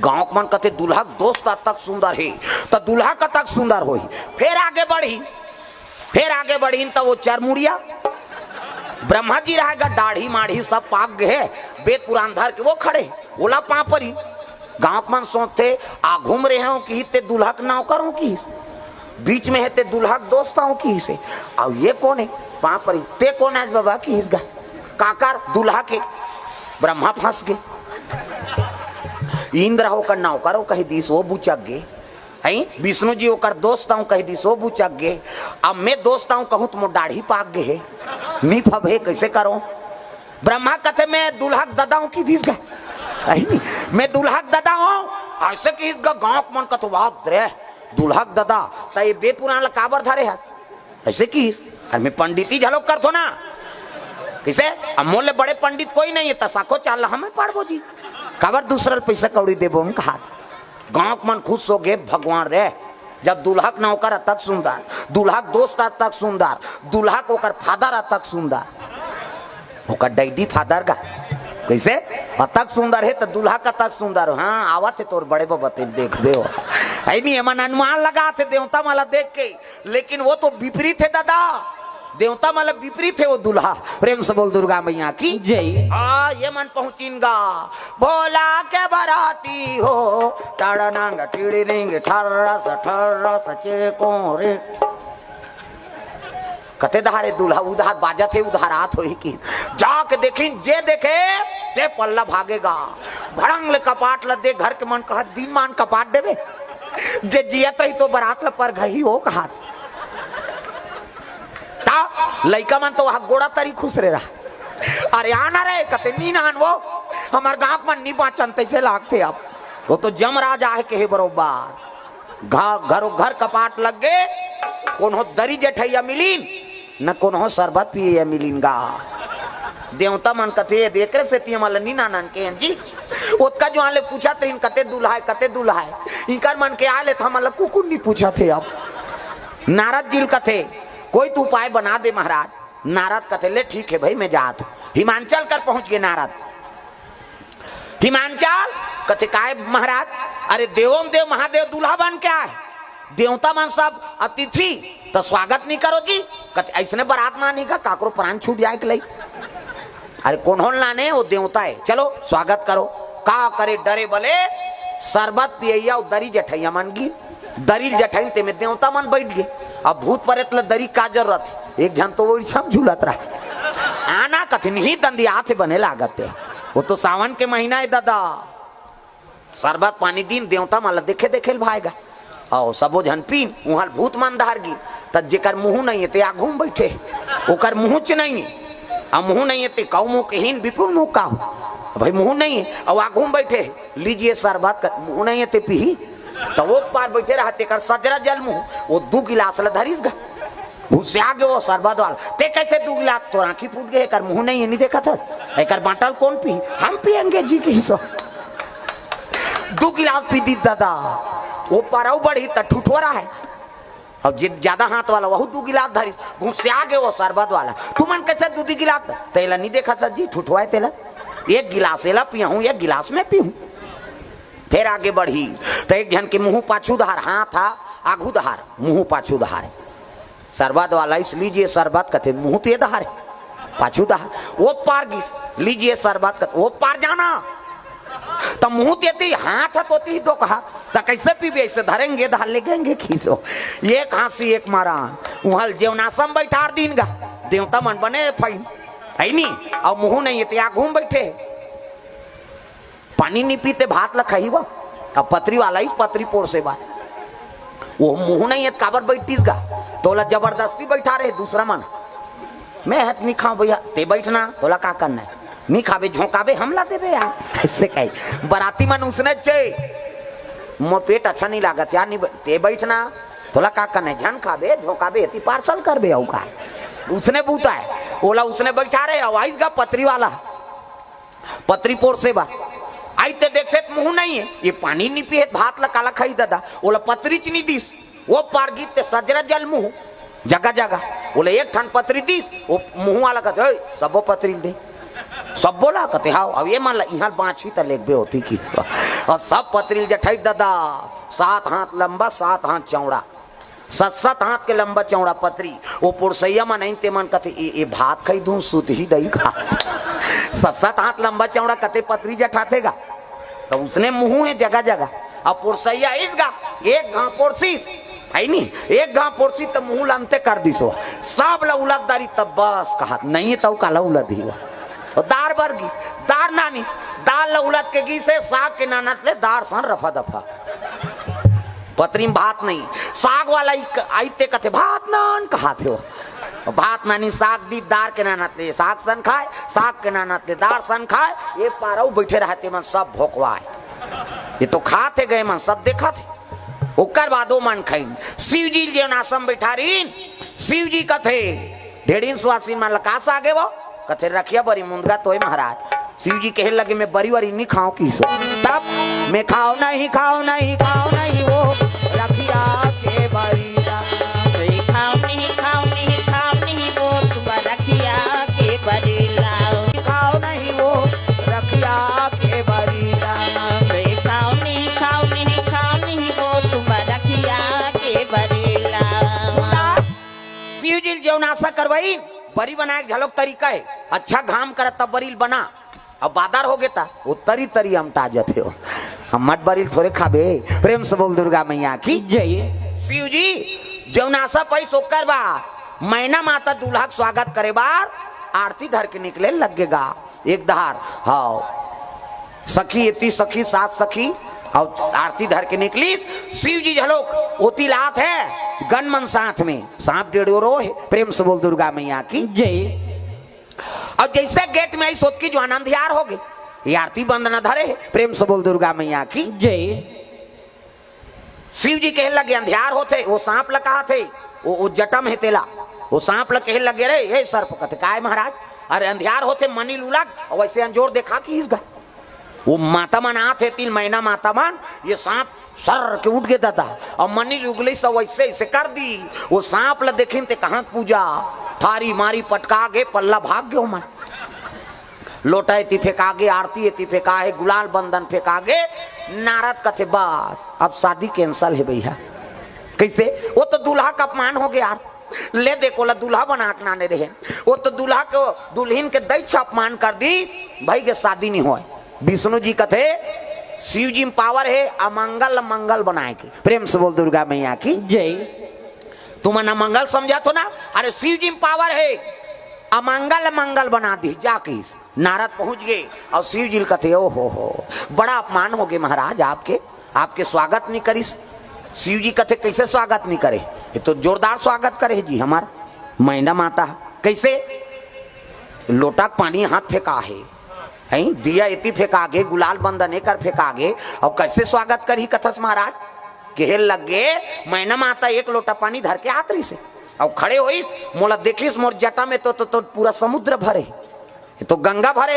Speaker 1: गांव मन कथे दूल्हा दोस्त तक सुंदर है तो दूल्हा का तक सुंदर हो फिर आगे बढ़ी तो वो चरमुड़िया ब्रह्मा जी रहेगा दाढ़ी माढ़ी सब पाक गए वेद पुराण धर के वो खड़े ओला पापरी गांव मन सोचते आ घूम रहे हो कि ते दूल्हा के नौकरों की बीच में है ते दूल्हा दोस्ताओं की से और ये कौन है पापरी ते कौन आज बाबा की हिस्गा काकर दूल्हा के ब्रह्मा फंस गए इंद्र होकर नौकरों कह दी सो बुचक गए विष्णु जी होकर दोस्त हूँ कह दी सो बुचक गए अब मैं दोस्त हूँ कहूँ तो दाढ़ी पाक गए नी फब है कैसे करो ब्रह्मा कथे मैं दूल्हा दादा हूँ की दिस गए मैं दूल्हा दादा हूँ ऐसे कि गाँव मन कथ बात रे दूल्हा दादा तो ये वेद पुराण काबर धरे है ऐसे की अरे मैं पंडिती झलोक कर थो ना किसे अमोल बड़े पंडित कोई नहीं है तसाको चाल हमें पढ़बो जी काबर दूसरा पैसा कौड़ी देबो हम कहा गाँव मन खुश हो गए भगवान रे जब दूल्हा नौकर तक सुंदर दूल्हा दोस्त तक सुंदर दूल्हा को कर फादर तक सुंदर ओकर डैडी फादर का कैसे तक सुंदर है तो दूल्हा का तक सुंदर हाँ आवत है तोर बड़े बते देख दे नहीं मन अनुमान लगा थे देवता माला देख के लेकिन वो तो विपरीत है दादा देवता मतलब विपरीत है वो दूल्हा प्रेम से बोल दुर्गा मैया की
Speaker 2: जय
Speaker 1: ये मन पहुंचीगा भोला के बराती हो टड़नांग टिड़िंग ठर्रस चेको रे कते धारे दूल्हा उधार बाजा थे उधारात हो की जाके देखिन जे देखे जे पल्ला भागेगा भड़ंग ले कपाट ल दे घर के मन कहा दिन मान कपाट देवे जे जियत रही तो बरात ल पर घही हो कहा लइका मन तो वहां गोड़ा तरी खुश रे रहा अरे आना रे कते नी नान वो हमार गांव मन नी बाचन तैसे लागते अब वो तो जमराज आए के है बरोबर घर कपाट लग गए कोनो दरी जेठैया मिलीन न कोनो शरबत पिए मिलीन गा देवता मन कथे देख रहे से ती माला नी नानन के जी ओतका जो आले पूछा त्रिन कते दूल्हा है इनकर मन के आले था माला कुकुर नहीं पूछा थे अब नारद जी कथे कोई तू उपाय बना दे महाराज नारद कथे ले ठीक है भाई मैं जात हिमांचल कर पहुंच गए नारद हिमांचल कथे काय महाराज अरे देवों देव महादेव दूल्हा बन के आए देवता मन सब अतिथि तो स्वागत नहीं करो जी कथे ऐसने बारात मानी का काकरो प्राण छूट जाए के लई अरे कौन लाने वो देवता है चलो स्वागत करो का करे डरे बोले शरबत पियैया दरी जठैया मन गी दरी जठैन ते में देवता मन बैठ गए अब भूत परेत ल दरी का जरूरत एक जन तो वो सब झूलत रहा आना कथिन ही दंदिया थे बने लागत है वो तो सावन के महीना है दादा शरबत पानी दिन देवता माला देखे देखे भाएगा और सबो जन पीन वहां भूत मन धार गी तब जेकर मुंह नहीं है ते आ घूम बैठे ओकर मुंह च नहीं है अब मुंह नहीं है ते कौ मुंह के हीन विपुल मुंह का भाई मुंह नहीं है और आ घूम बैठे लीजिए शरबत मुंह नहीं है ते पी तो वो पार बैठे रहते कर सजरा जल मुंह वो 2 गिलास ल धरिस गा भूसे आगे वो शरबत वाला ते कैसे 2 गिलास तो आंखी फूट गए कर मुंह नहीं है नहीं देखा था एक बाटल कौन पी हम पियेंगे जी के हिस्सा 2 गिलास पी दी दादा वो पाराऊ बढ़ी तो ठुठोरा है और ज्यादा हाथ वाला वह 2 गिलास धरिस भूसे आगे वो शरबत वाला तुमन कैसे 2 गिलास तेला नहीं देखा था जी ठुठवाए तेला 1 गिलास एला पिया हूँ 1 गिलास में पीऊँ फिर आगे बढ़ी तो एक जन के मुंह पाछू धार हाँ था आघू धार मुंह पाछू धार शरबत वाला इस लीजिए शरबत कथे मुंह ते धार पाछू धार वो पार गिस लीजिए शरबत कथे वो पार जाना तो मुंह देती हाथ तोती दो कहा तो कैसे पीबे ऐसे धरेंगे धार ले गएंगे खींचो एक हाँसी एक मारा वहां जेवनासम बैठा दिन गा देवता मन बने फाइन है नहीं और मुंह नहीं है घूम बैठे पानी नहीं पीते भात ला खाई वो अब पतरी वाला ही पतरी पोर से बात वो मुंह नहीं है काबर बैठतीस गा तोला जबरदस्ती बैठा रहे दूसरा मन मैं हाथ नहीं खाऊं भैया ते बैठना तोला का करना है नहीं खावे झोंकावे हमला देवे यार ऐसे कही बराती मन उसने चाहिए मोर पेट अच्छा नहीं लागत यार नहीं ते बैठना तोला का करना है झन खावे झोंकावे ती पार्सल कर बे का उसने बूता है ओला उसने बैठा रहे आवाज गा पतरी वाला पतरी पोर से बा आई ते देखते मुंह नहीं है ये पानी नहीं पिए भात ला काला खाई दादा ओला पतरी च नहीं दिस वो पार गीत ते सजरा जल मुंह जगह जगह बोले एक ठन पतरी दिस वो मुंह वाला कहते सबो पतरी दे सब बोला कहते हाँ अब ये मान ला यहाँ बाँची तो लेगबे होती की और सब पतरी जठाई दादा 7 हाथ लंबा 7 हाथ चौड़ा 7 हाथ के लंबा चौड़ा पतरी वो पुरसैया में नहीं ते मन कहते ये भात खाई दूं सुत ही दही खा 7 हाथ लंबा चौड़ा कहते पतरी जठातेगा तो उसने मुंह है जगह जगह अब पुरसैया इसगा एक घाव पुरसी है नहीं एक घाव पुरसी तो मुंह लानते कर दिसो सब ला उलटदारी तब बस कहा नहीं तो काला उलट ही और दार बर गीस दार नानिस दाल ला उलट के गीसे साग के नानत ले दार सन रफा दफा पतरी में भात नहीं साग वाला आईते कहते भात नान कहते हो भात नानी साग दी दार के नानत ले साग सन खाए साग के नानत ले दार सन खाए ये पारऊ बैठे रहते मन सब भोकवाए ये तो खाते गए मन सब देखा थे ओकर बादो मन खाइन शिव जी जो नासम बैठा रहीन शिव जी कथे ढेड़ीन सुहासीन मन लकास आगे वो कथे रखिया बरी मुंदगा तोय महाराज शिव जी कहे लगे मैं बरी वरी नहीं खाऊं किसो तब मैं खाओ नहीं वो रखिया के बरीला
Speaker 2: खाओ नहीं वो तुम रखिया के बरीला
Speaker 1: खाओ नहीं वो रखिया के बरीला
Speaker 2: खाओ नहीं वो तुम रखिया के बरीला
Speaker 1: शिव जी जो नाशा करवाई बरी बनाए झलक तरीका है अच्छा घाम कर तब बरील बना अब बादर हो गया वो तरी तरी हम ताजत हो हम मत बरील थोड़े खाबे प्रेम से बोल दुर्गा मैया की जय शिव जी जो नाशा पैस ओकर बा मैना माता दूल्हा के स्वागत करे बार आरती धर के निकले लगेगा एक दहार हाँ सखी इतनी सखी 7 सखी और आरती धर के निकली शिव जी झलोक ओती लात है गन मन साथ में सांप डेढ़ो रो है प्रेम से बोल दुर्गा मैया की जय और जैसे गेट में आई सोच की जो आनंदियार हो गए ये आरती बंद न धरे है प्रेम से बोल दुर्गा मैया की जय शिव जी कहे लगे अंधियार होते वो सांप लगा थे वो जटम है तेला वो सांप लग कहे लगे रे ये सर्प कहते काय महाराज अरे अंधियार होते मनी लुलक और वैसे अंजोर देखा कि इसका वो माता मन आते 3 महीना माता मन ये सांप सर के उठ गया था और मनी उगली सब वैसे ऐसे कर दी वो सांप ला देखी ते कहाँ पूजा थारी मारी पटका गे पल्ला भाग गयो मन लोटा एती फेंका गे आरती एती फेंका है गुलाल बंधन फेंका गे नारद कथे बस अब शादी कैंसल है भैया कैसे वो तो दूल्हा का अपमान हो गया यार ले देखो ला दूल्हा बना के नाने रहे वो तो दूल्हा को दुल्हन के दैछ अपमान कर दी भाई के शादी नहीं हो विष्णु जी कथे शिव जी में पावर है अमंगल मंगल बनाए के प्रेम से बोल दुर्गा मैया की जय तुम अमंगल समझा तो ना अरे शिव जी में पावर है अमंगल मंगल बना दी जाके नारद पहुंच गए और शिव जी कथे ओ हो बड़ा अपमान हो गए महाराज आपके स्वागत नहीं करी शिव जी कथे कैसे स्वागत नहीं करे ये तो जोरदार स्वागत करे जी हमारा मैना माता कैसे लोटा पानी हाथ फेंका है दिया इतनी फेंका गे गुलाल बंदन कर फेंका गे और कैसे स्वागत करी कथस महाराज कहे लग गए मैना माता 1 लोटा पानी धर के आतरी से और खड़े होइस मोला देखिस मोर जटा में तो पूरा समुद्र भरे तो गंगा भरे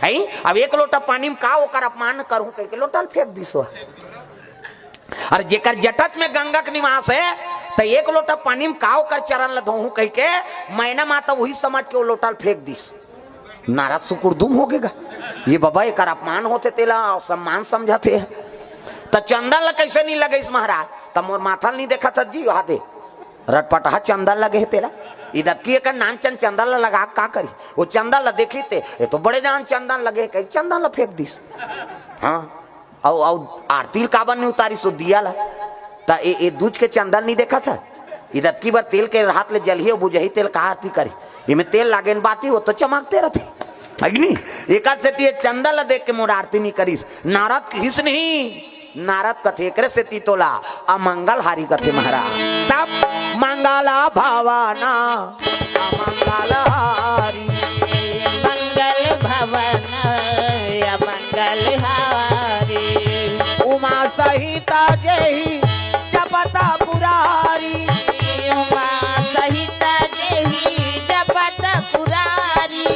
Speaker 1: है अब 1 लोटा पानी में का ओकर अपमान करूं कह के लोटा फेंक दिसो अरे जेकर जटत में गंगा के निवास है तो 1 लोटा पानी में का ओकर चरण ल धोहू कह के मैना माता वही समझ के वो लोटा फेंक दिस नाराज सुकुरदुम हो गएगा ये बाबा एक अपमान होते तेला सम्मान समझाते हैं तो चंदन ला कैसे नहीं लगे इस महाराज तब मोर माथा नहीं देखा था जी वहां दे रटपटा चंदन लगे है तेला इधर की एक नानचन चंदन ला लगा का करी वो चंदन ला देखी थे ये तो बड़े जान चंदन लगे कहीं चंदन ला फेंक दिस हाँ और आरती काबन नहीं उतारी सो दिया ला ता ये दूज के चंदन नहीं देखा था इधर की बार तेल के हाथ ले जलिए बुझही तेल का आरती करी इनमें तेल लागे बाती वो तो चमकते रहते अग्नि एक से चंदा ला देख के मोर आरती नहीं करीस नारद हिस नहीं नारद कथे करे से तीतोला अमंगल हारी कथे महाराज तब मंगला भवाना अमंगल हारी
Speaker 2: मंगल भवन अमंगल हारी
Speaker 1: उमा सहिता जही जपता पुरारी
Speaker 2: उमा सहिता जही जपता पुरारी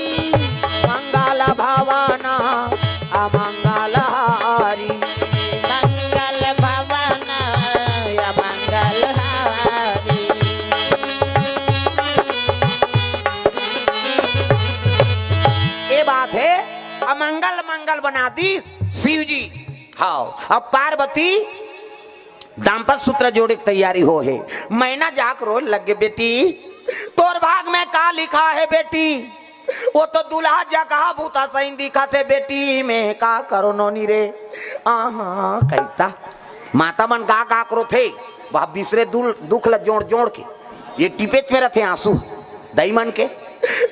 Speaker 1: मंगल भवाना अमंगल मंगल मंगल बना दी शिव जी। हाँ, अब पार्वती दाम्पत्य सूत्र जोड़े की तैयारी हो है। मैना जाक रो लगे बेटी तोर भाग में का लिखा है बेटी, वो तो दुल्हा जगह भूता सही दिखा थे बेटी में का करो नोनी रे। कहता माता मन गा करो थे वह बिसरे दुख ल जोड़ जोड़ के ये टिपेच में रहते आंसू दई मन के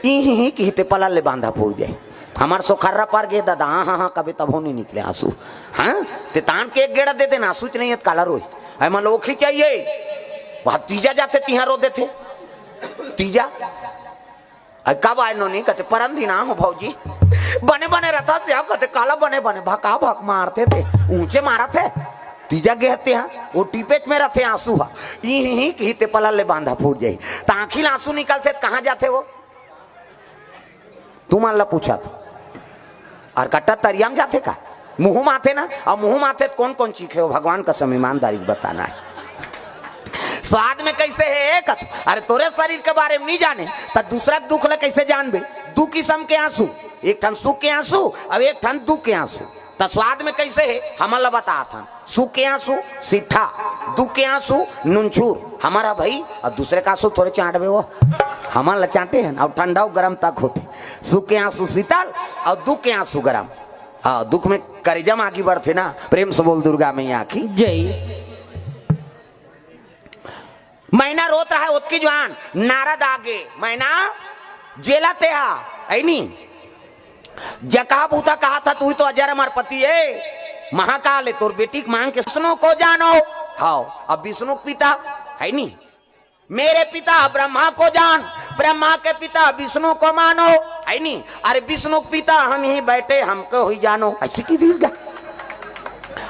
Speaker 1: ही कहते पला ले बांधा फूल जाए हमार सोखर्रा पार गए दादा। हाँ कभी तब हो नहीं निकले आंसू। हाँ ते तान के एक गेड़ा दे देना आंसू च नहीं काला रोई ऐमा लोखी चाहिए वह तीजा जाते तिहा रो देते तीजा कब आए नो नहीं कहते परम दिन हो भौजी बने बने रहता से आप कहते काला बने बने भका भक मारते थे ऊंचे मारा थे तीजा गहते हैं वो टीपेच में रहते आंसू ही कहते पला ले बांधा फूट जाए तो आखिर आंसू निकलते कहाँ जाते वो तुम अल्लाह पूछा तो और कट्टा तरिया में जाते का मुंह माथे ना और मुंह माथे कौन कौन चीखे हो भगवान का समय ईमानदारी बताना है। स्वाद में कैसे है एक अरे तोरे शरीर के बारे में नहीं जाने तो दूसरा दुख ले कैसे जानबे। दू किस्म के आंसू एक ठन सुख के आंसू अब एक ठन दुख के आंसू। तो स्वाद में कैसे है हमारा बता था सुख के आंसू सीठा दुख के आंसू नुनछूर हमारा भाई और दूसरे का आंसू थोड़े चाटबे वो हमारा चाटे हैं और ठंडा गर्म तक होते। सुख के आंसू शीतल और दुख के आंसू गर्म। हाँ दुख में करेजम आगे बढ़ते ना। प्रेम से बोल दुर्गा मैया की
Speaker 2: जय।
Speaker 1: मैना रोत रहा है उसकी जवान नारद आगे मैना जेला ते नहीं जका बूता कहा था तू तो अजर अमर पति है महाकाल है तोर बेटी मांग के विष्णु को जानो। हाँ अब विष्णु पिता है नहीं मेरे पिता ब्रह्मा को जान ब्रह्मा के पिता विष्णु को मानो है नहीं अरे विष्णु पिता हम ही बैठे हमको ही जानो ऐसी की दीर्घ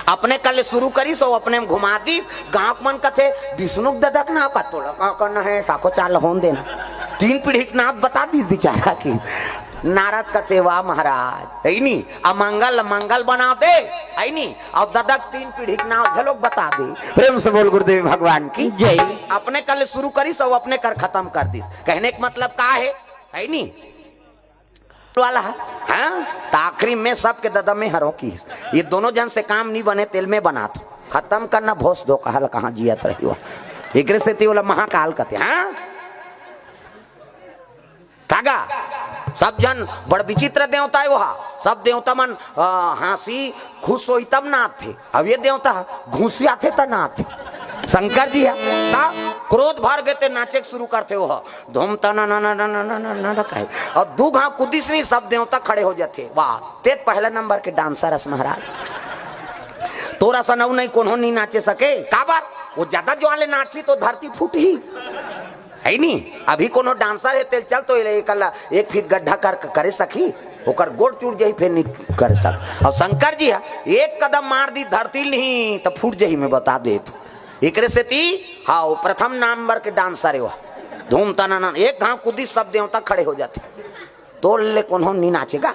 Speaker 1: अपने कल शुरू करी सो अपने में घुमा दी गांव मन कथे विष्णु ददक ना का तोड़ा का करना है साको चाल होन देना 3 पीढ़ी नाथ बता दी बेचारा की। नारद कथे वाह महाराज है नहीं अमंगल मंगल बना दे है नहीं और ददक 3 पीढ़ी नाथ झलोक बता दे। प्रेम से बोल गुरुदेव भगवान की जय। अपने कल शुरू करी सो अपने कर खत्म कर दी कहने का मतलब का है नहीं वाला हाँ तो आखिरी में सबके ददम में हरों की ये दोनों जन से काम नहीं बने तेल में बना तो खत्म करना भोस दो कहल कहाँ जियत रही हो एक से बोला महाकाल कहते हाँ थागा सब जन बड़ विचित्र देवता है वहा सब देवता मन हंसी खुश हो तब नाथ थे अब ये देवता घूसिया थे तब नाथ थे शंकर जी है क्रोध भर गए थे नाचे शुरू करते हो धूम तना ना ना ना ना ना ना ना कहे और दू घाव कुदिस नहीं सब देवता खड़े हो जाते वाह ते पहला नंबर के डांसर रस महाराज तोरा सा नौ नहीं कोनो नहीं नाचे सके का बार वो ज्यादा जो वाले नाची तो धरती फूट ही है नहीं अभी कोनो डांसर है तेल चल तो एक फीट गड्ढा करे सकी ओकर गोड़ चूट जाही फिर नहीं कर सक और शंकर जी है एक कदम मार दी धरती नहीं तो फूट जाही मैं बता दे तो एक से ती हाँ वो प्रथम नंबर के डांसर है वो धूम तना एक घाव कुदी सब देवता खड़े हो जाते तो ले कौन नहीं नाचेगा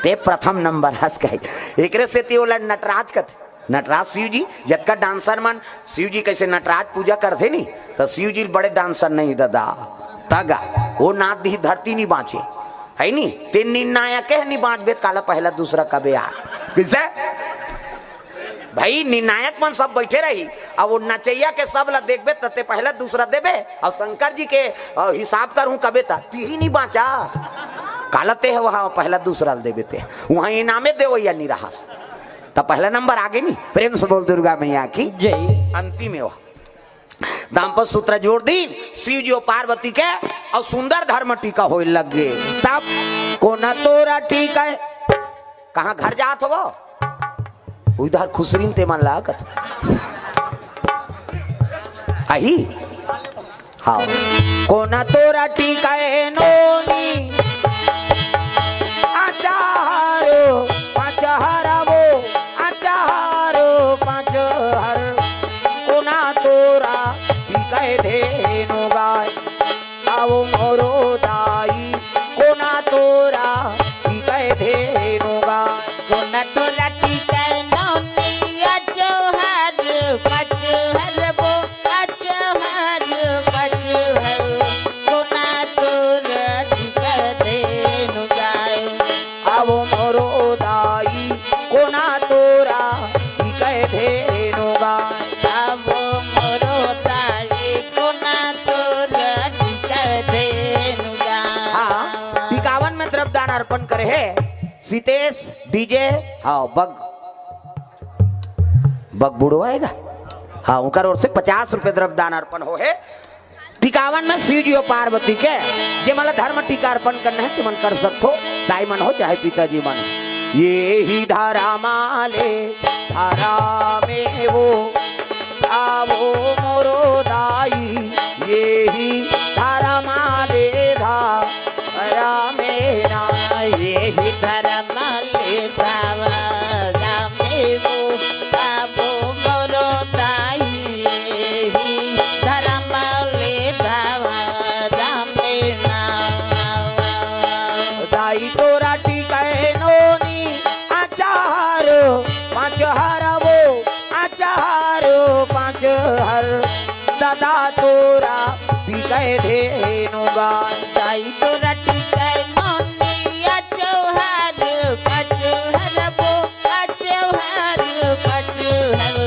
Speaker 1: ते प्रथम नंबर हंस कहे एक से ती बोला नटराज कथे नटराज शिव जी जब का डांसर मन शिव जी कैसे नटराज पूजा करते नहीं तो शिव जी बड़े डांसर नहीं दादा तगा वो नाथ दी धरती नहीं बाँचे है नहीं तीन निर्णायक है नहीं बाँच बे काला पहला दूसरा कबे यार किसे भाई निर्णायक मन सब बैठे रही अब वो नचैया के सब ला देखबे तते पहला दूसरा देबे और शंकर जी के हिसाब करूं कबे ता ती ही नहीं बाँचा कालते है वहां पहला दूसरा देबे ते वहां इनामे दे या निराश तो पहला नंबर आगे नहीं। प्रेम से बोल दुर्गा मैया की जय। अंतिम है दाम्पत्य सूत्र जोड़ दी शिव जी और पार्वती के और सुंदर धर्म टीका हो लगे तब कोना तोरा टीका है कहाँ घर जात हो उधर खुसरीन ते मन लागत आई हाँ कोना तोरा टीका है नोनी आचारो पाचहरा वो आचारो पाचहर कोना तोरा टीका है धेनु गाय आओ मोरो दाई कोना तोरा टीका है धेनु गाय
Speaker 2: कोना तोरा टीका
Speaker 1: सीतेश डीजे हाँ बग बग बूढ़ो आएगा हाँ उनका ओर से 50 रुपए द्रव्यदान अर्पण हो है। टिकावन में शिव जी और पार्वती के जे मतलब धर्म टीका अर्पण करना है तो मन कर सकते हो, दाई मन हो चाहे पिताजी मन हो। ये ही धारा माले धारा में वो आवो मोरो दाई, ये ही धारा माले धारा में ना,
Speaker 2: ये ही धर्म ले धावा में वो आवो मोरो दाई, ये ही धर्म ले धावा में ना।
Speaker 1: दाई तोरा टिकाए नोनी आचार 5 हर वो आचार 5 हर दादा तोरा टिकाए धेनु गाय।
Speaker 2: दाई तोरा टिकाए नोनी आचौहार 5 हर वो आचौहार 5 हर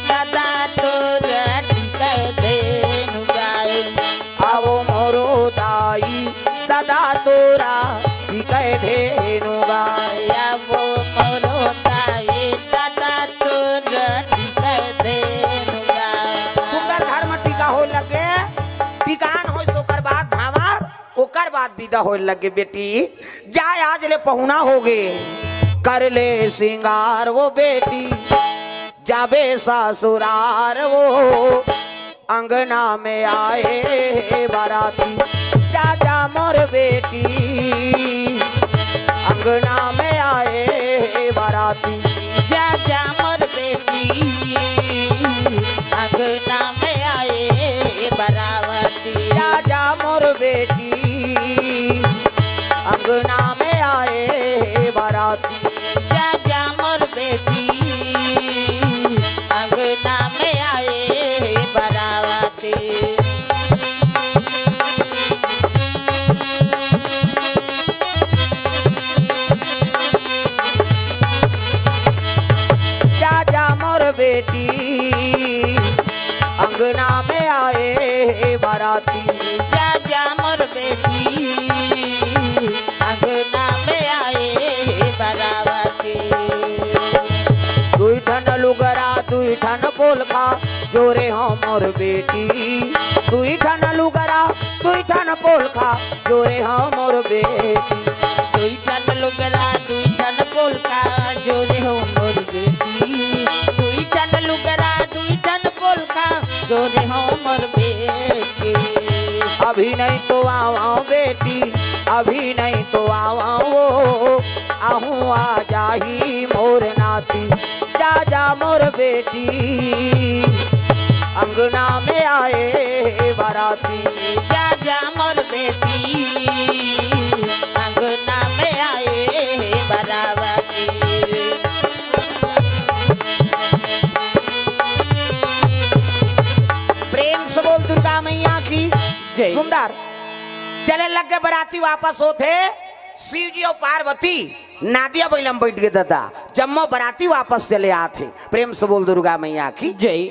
Speaker 2: दादा तोरा टिकाए धेनु गाय।
Speaker 1: आवो मोरो दाई दादा तोरा टिकाए धेनु गाय।
Speaker 2: आवो मोरो दाई दादा तोरा टिकाए धेनु गाय।
Speaker 1: सुंदर धर्म टीका हो लगे टिकान हो सोकर बाद भावा ओकर बाद विदा हो लगे बेटी जाय आज ले पहुना हो गे कर ले सिंगार वो बेटी जाबे ससुरार वो अंगना में आए बाराती जा जा मोर बेटी अंगना में आए बाराती
Speaker 2: जा जा मोर बेटी अंगना में आए बरावती।
Speaker 1: जा जा मोर बेटी अंगना में आए बाराती।
Speaker 2: जा जा मोर बेटी अंगना में आए बरावती।
Speaker 1: जा जा मोर बेटी अंगना में आए बाराती।
Speaker 2: जा जा मोर बेटी अंगना में आए बरावती।
Speaker 1: दुई ठन लुगरा दुई ठन पोलखा जोरे हो मोर बेटी दुई ठन लुगरा दुई ठन पोलखा जोरे हो मोर बेटी।
Speaker 2: दुई ठन लुगरा दुई ठन पोलका जोरे हो मोर बेटी। दुई ठन लुगरा दुई ठन पोलका जोरे हो मोर बेटी।
Speaker 1: अभी नहीं तो आओ बेटी अभी नहीं तो आओ आहूँ आ जाही मोर नाती। जा जा मोर बेटी अंगना में आए बाराती।
Speaker 2: जा जा मोर बेटी अंगना में आए बरावती।
Speaker 1: प्रेम से बोल दुर्गा मैया की
Speaker 2: जय।
Speaker 1: सुंदर चले लग के बराती वापस होते शिव जी और पार्वती नादिया बैलम बैठ गए दादा जम्मो बराती वापस चले आते। प्रेम से बोल दुर्गा मैया की
Speaker 2: जय।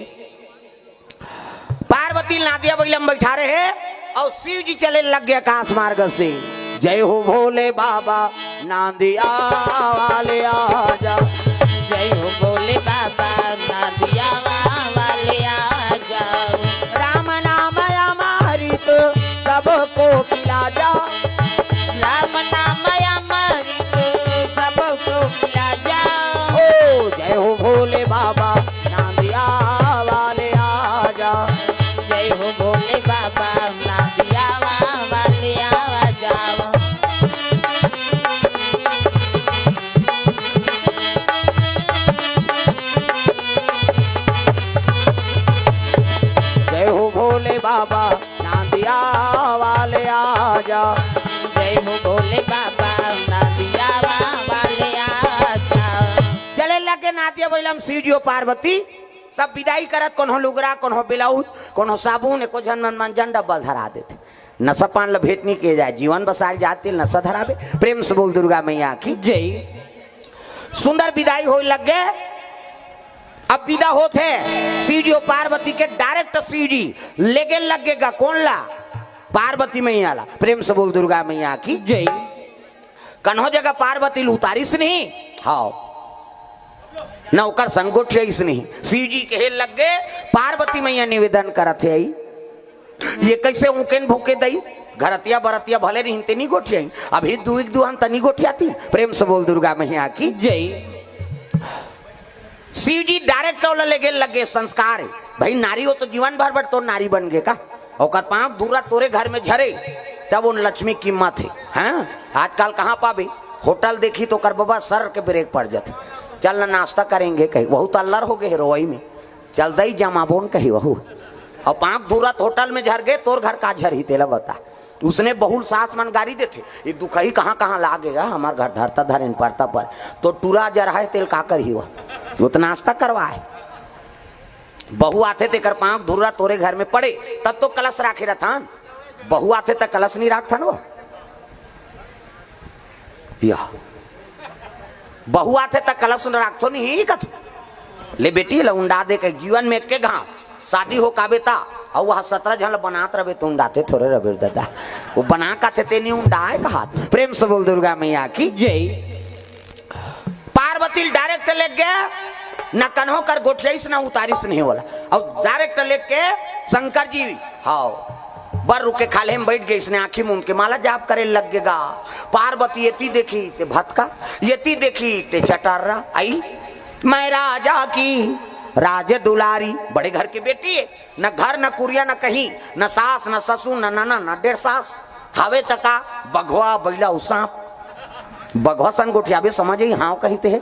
Speaker 1: पार्वती नादिया बैलम बैठा रहे और शिव जी चले लग गए आकाश मार्ग से। जय हो भोले बाबा नादिया वाले आजा।
Speaker 2: जय हो भोले बाबा नादिया वाले आ जाओ।
Speaker 1: राम नाम अमृत सबको पिला जा।
Speaker 2: राम नाम अमृत सबको पिला जाओ।
Speaker 1: ओ जय हो भोले बाबा नादिया वाले आजा।
Speaker 2: जय हो भोले बाबा नादिया वाले आ जाओ।
Speaker 1: जय हो भोले बाबा नादिया वाले आजा।
Speaker 2: जय हो भोले बाबा नादिया वाले आ जाओ।
Speaker 1: चले लगे नादिया बैलम शिव जी और पार्वती सब विदाई करत कोनो लुगरा कोनो ब्लाउज कोनो साबुन एको जन मन जन डब्बल धरा देते। नशा पान ल भेटनी के जाए जीवन बसाल जाते नशा धरावे। प्रेम से बोल दुर्गा मैया की
Speaker 2: जय।
Speaker 1: सुंदर विदाई हो लग गए। अब विदा होते शिव जी और पार्वती के डायरेक्ट शिव जी लेके लगेगा कौन ला पार्वती मैया ला। प्रेम से बोल दुर्गा मैया की
Speaker 2: जय।
Speaker 1: कन्हो जगह पार्वती उतारिस नहीं हाँ न ओकर संगोठियाइस नहीं। शिव जी के लग गए पार्वती मैया निवेदन करत है आई ये कैसे उकेन भूके दई घरतिया बरतिया भले नहीं तनी गोठियाई अभी दुहन तनी गोठियाती। प्रेम से बोल दुर्गा मैया की जय। शिव जी डायरेक्ट लगे लगे संस्कार है भाई नारी हो तो जीवन भर भर तो नारी बन गए का और पांव दूरा तोरे घर में झरे तब उन लक्ष्मी कीमत है। हाँ आजकल कहाँ पाबे होटल देखी तो कर बाबा सर के ब्रेक पड़ जाते चल ना नाश्ता करेंगे कहीं वहू तो अल्लर हो गए रोई में चल दई जमाबोन कही वहू और पांव दूरत होटल में झर गए तोर घर का झर ही तेला बता उसने बहुल सास मन गाड़ी देते ये दुखई कहाँ कहाँ लागेगा हमार घर धरता धरेन पड़ता पर तो टूरा जरा है तेल का कर ही हुआ उतना नाश्ता करवाए बहू आते थे कर पांव धुरा तोरे घर में पड़े तब तो कलश राखे रहता बहू आते तक कलश नहीं रखता ना वो या बहू आते तक कलश न रखतो नहीं कथ ले बेटी लउंडा दे के जीवन में के घाव शादी हो का बेटा और वह 17 जन बनात रहे तो उंडाते थोड़े रहे दादा वो बना का थे नहीं उंडाए कहा। प्रेम से बोल दुर्गा मैया की जय। पार्वती डायरेक्ट ले गया न कन्हो कर गोठियाइस न उतारिस नहीं बोला और डायरेक्ट लेके शंकर जी हाँ बर रुके खाले में बैठ गए इसने आंखी मुंह के माला जाप करे लग गएगा। पार्वती यति देखी ते भटका यति देखी ते चटारा आई मैं राजा की राज दुलारी बड़े घर की बेटी है न घर न कुरिया न कहीं न सास न ससुर न नाना न डेढ़ सास हावे तका बघवा बैला सांप बघवा सन गोठियाबे समझे हाँ कहते है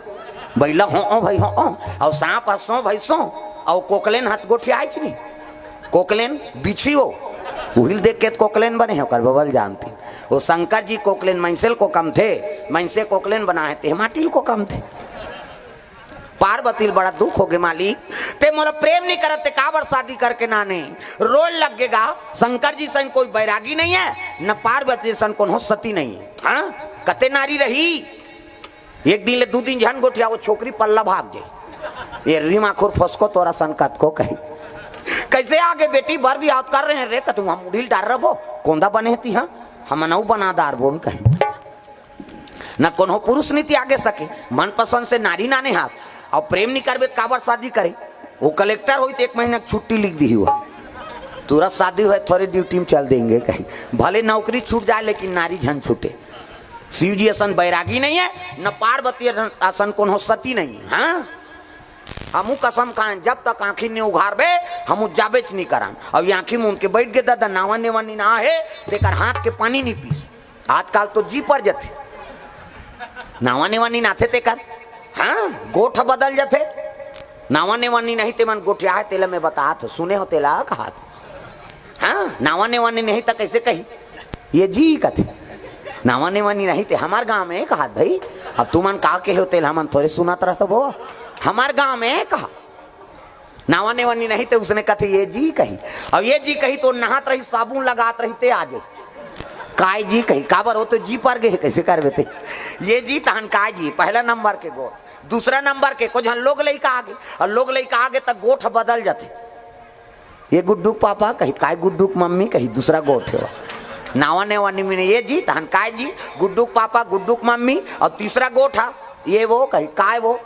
Speaker 1: बैला हो भाई हो और सांप सो भाई सो और कोकलेन हाथ गोठिया नहीं कोकलेन बिछी हो उहिल देख के कोकलेन बने हो कर बबल जानती वो शंकर जी कोकलेन मैंसेल को कम थे मैंसे कोकलेन बनाए थे माटिल को कम थे। पार्वती बड़ा दुख हो गए मालिक ते मोला प्रेम नहीं करते काबर शादी करके नाने रोल लग गएगा। शंकर जी सन कोई बैरागी नहीं है न पार्वती सन कौन हो सती नहीं है। हाँ कते नारी रही एक दिन ले 2 दिन जहन गोठिया वो छोकरी पल्ला भाग गई ये रीमा खुर फसको तोरा संकट को कही कैसे आगे बेटी भर भी हाथ कर रहे हैं रे कतू हम उड़ील डाल रहो कोंदा बने थी हाँ हम नऊ बनादार बोल कहीं न कोनो पुरुष नीति आगे सके मन पसंद से नारी नाने हाथ और प्रेम नहीं करबे काबर शादी करे वो कलेक्टर हुई तो 1 महीना छुट्टी लिख दी हुआ तुरंत शादी हुआ थोड़ी ड्यूटी में चल देंगे कहीं भले नौकरी छूट जाए लेकिन नारी झन छूटे। शिव जी असन बैरागी नहीं है न पार्वती असन कौन हो सती नहीं है। हाँ हमू कसम खाएं जब तक आंखी ने उघारबे हमू जाबेच नहीं करान और ये आंखी में उनके बैठ गए दादा नावा नेवानी ना है तेकर हाथ के पानी नहीं पीस आजकल तो जी पर जाते नावा नेवानी नाथे तेकर हाँ गोठ बदल जाते नावा नेवानी नहीं ते मन गोठिया है तेला में बता तो सुने हो तेला कहा हाँ नावा नेवानी नहीं तो कैसे कही ये जी कथे नावा नेवानी नहीं थे हमार गांव में कहा भाई अब तू मन कहा के हो तेला मन थोड़े सुनात रहा वो हमार गांव में कहा नावा नेवानी नहीं थे उसने कथे ये जी कही और ये जी कही तो नहात रही साबुन लगात रही ते आजे काय जी कही काबर हो तो जी पर गए कैसे कर बेते ये जी तहन काय जी पहला नंबर के गोठ दूसरा नंबर के कुछ लोग लइका आगे और लोग लइका आगे तक गोठ बदल जाते ये गुड्डू पापा कही काय गुड्डू मम्मी कही दूसरा गोठ है नावा नेवानी में ये जी तहन काय जी गुड्डू पापा गुड्डू मम्मी और तीसरा गोठा ये वो कही काय वो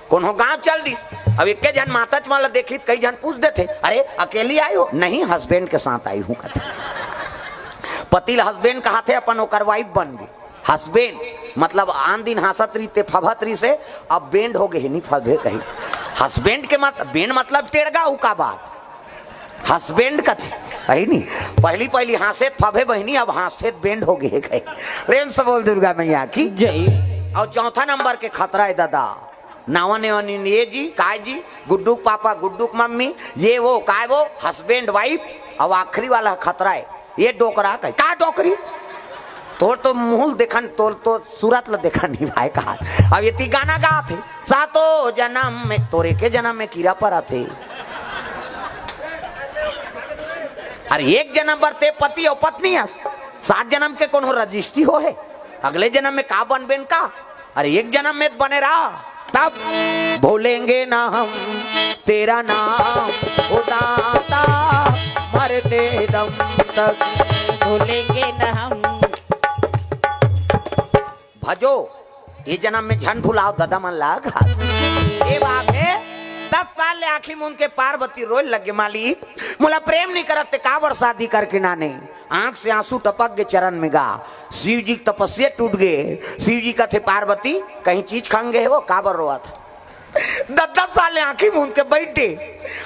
Speaker 1: कौन हो गाँव चल दी अब एक जन माता वाला देखी कई जन पूछ देते अरे अकेली आई हो नहीं हस्बैंड के साथ आई हूँ कहते पति हस्बैंड कहा थे अपन ओकर वाइफ बन गई हस्बैंड मतलब आन दिन हंसत रही ते फभत रही से अब बैंड हो गए नहीं फबे कही हस्बैंड के मत बैंड मतलब टेढ़गा का बात हस्बैंड का थे कही नहीं पहली हंसेत फबे बहनी अब हंसेत बैंड हो गए कही। प्रेम से बोल दुर्गा मैया की जय। और चौथा नंबर के खतरा है दादा नावा नेवानी ये जी काय जी गुड्डू पापा गुड्डू मम्मी ये वो काय वो हस्बैंड वाइफ और आखिरी वाला खतरा है ये डोकरा कही का डोकरी तोर तो मुंह देखन तोर तो सूरत ल देखा नहीं भाई कहा अब ये गाना गा थे सातो जन्म में तोरे के जन्म में कीड़ा पर आते अरे एक जन्म पर ते पति और पत्नी 7 जन्म के कौन हो रजिस्ट्री हो है अगले जन्म में का बन बेन का अरे एक जन्म में बने रहा तब भूलेंगे ना हम तेरा नाम उदाता मरते दम तक
Speaker 2: भूलेंगे ना हम
Speaker 1: भजो ये जन्म में झन भुलाओ दादा मन लाग ये बात है। 10 साल ले आखिर में उनके पार्वती रोए लगे मालिक मोला प्रेम नहीं करते काबर शादी करके नाने आंख से आंसू टपक गए चरण में गा शिव जी की तपस्या टूट गए। शिव जी का थे पार्वती कहीं चीज खांग गए वो काबर रोआ था। 10 साल ले आखिर में उनके बैठे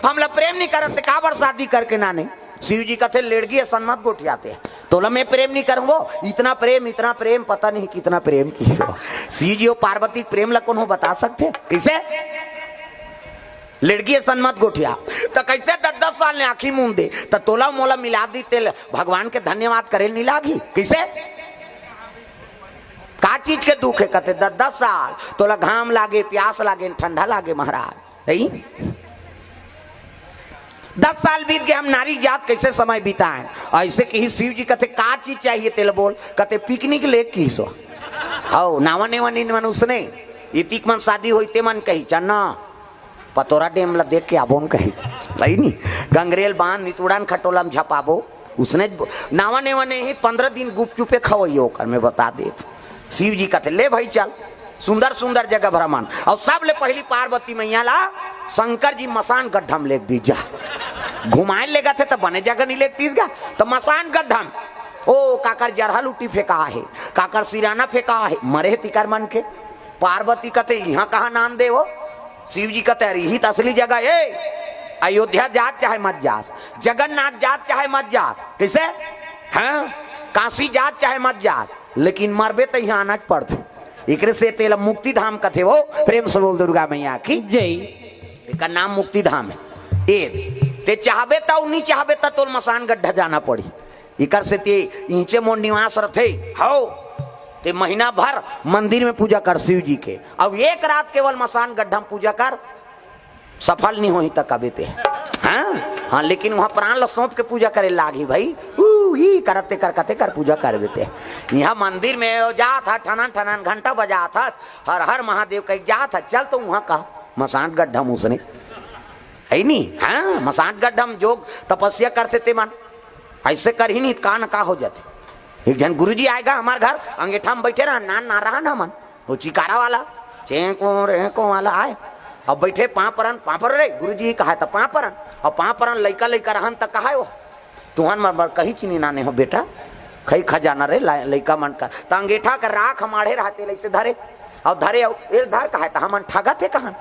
Speaker 1: हमला प्रेम नहीं करते काबर शादी करके नाने शिव जी का थे लेड़गी सन्मत गोठियाते तोला मैं प्रेम नहीं करूंगा इतना प्रेम पता नहीं कितना प्रेम किसे शिव जी और पार्वती प्रेम ला कौन हो बता सकते किसे लड़की सन्मत गोठिया तो कैसे 10 साल ने आखी मुंह दे तो तोला मोला मिला दी तेल भगवान के धन्यवाद करे नहीं लागी किसे का चीज के दुख है कहते 10 साल तोला घाम लागे प्यास लागे ठंडा लागे महाराज नहीं 10 साल बीत गए हम नारी जात कैसे समय बिताएं ऐसे कही शिव जी कहते का चीज चाहिए तेल बोल कहते पिकनिक ले की सो हाउ नावा नेवा मन उसने इतिक मन शादी होते मन कही चन्ना पतोरा डेम ला देख के आबो कही सही नहीं गंगरेल बांध नितुड़ान खटोला में झपाबो उसने नावा नेवा नहीं 15 दिन गुपचुपे खवैयो कर मैं बता दे शिव जी कहते ले भाई चल सुंदर सुंदर जगह भ्रमण और सब ले पहली पार्वती मैया ला शंकर जी मसान गड्ढा में लेक दी जा घुमाए लेगा थे तो बने जगह नहीं लेती गा तो मसान गड्ढा ओ काकर जरहा लुटी फेंका है काकर सिराना फेंका है मरे तिकर मन के पार्वती कहते यहाँ कहा नाम दे वो शिव जी कहते रही असली जगह ए अयोध्या जात चाहे मत जास जगन्नाथ जात चाहे मत जास कैसे हाँ काशी जात चाहे मत जास लेकिन मरबे तो यहाँ आना पड़ते एक से तेला मुक्ति धाम कथे वो प्रेम से बोल दुर्गा मैया की
Speaker 2: जय
Speaker 1: इसका नाम मुक्ति धाम है ते चाहबे तो नहीं चाहबे तो तोल मसान गड्ढा जाना पड़ी इकर से ते ईंचे मोर निवास रथे हो ते महीना भर मंदिर में पूजा कर शिव जी के अब एक रात केवल मसान गड्ढा में पूजा कर सफल नहीं हो तक कबे ते हाँ लेकिन वहाँ प्राण ल सौंप के पूजा करे लागी भाई ही करते कर पूजा कर देते यहाँ मंदिर में जा था ठनन ठनन घंटा बजा था हर हर महादेव कहीं जा था चल तो वहाँ का मसान गड्ढा उसने है नहीं हाँ मसान गड्ढा में जोग तपस्या करते थे मन ऐसे कर ही नहीं का न का हो जाते एक जन गुरुजी आएगा हमारे घर अंगीठा में बैठे रहा ना रहा ना मन वो चिकारा वाला चेको रेको वाला आए अब बैठे पापड़ रे गुरुजी कहा था पापरन और पापरन लइका रहन तक कहा वो तुहन मर कहीं चीनी नाने हो बेटा खई खजाना रे लइका मन कर तो अंगीठा कर राख हमारे रहते ऐसे धरे और धरे ए धर कहा था हम ठगा थे कहा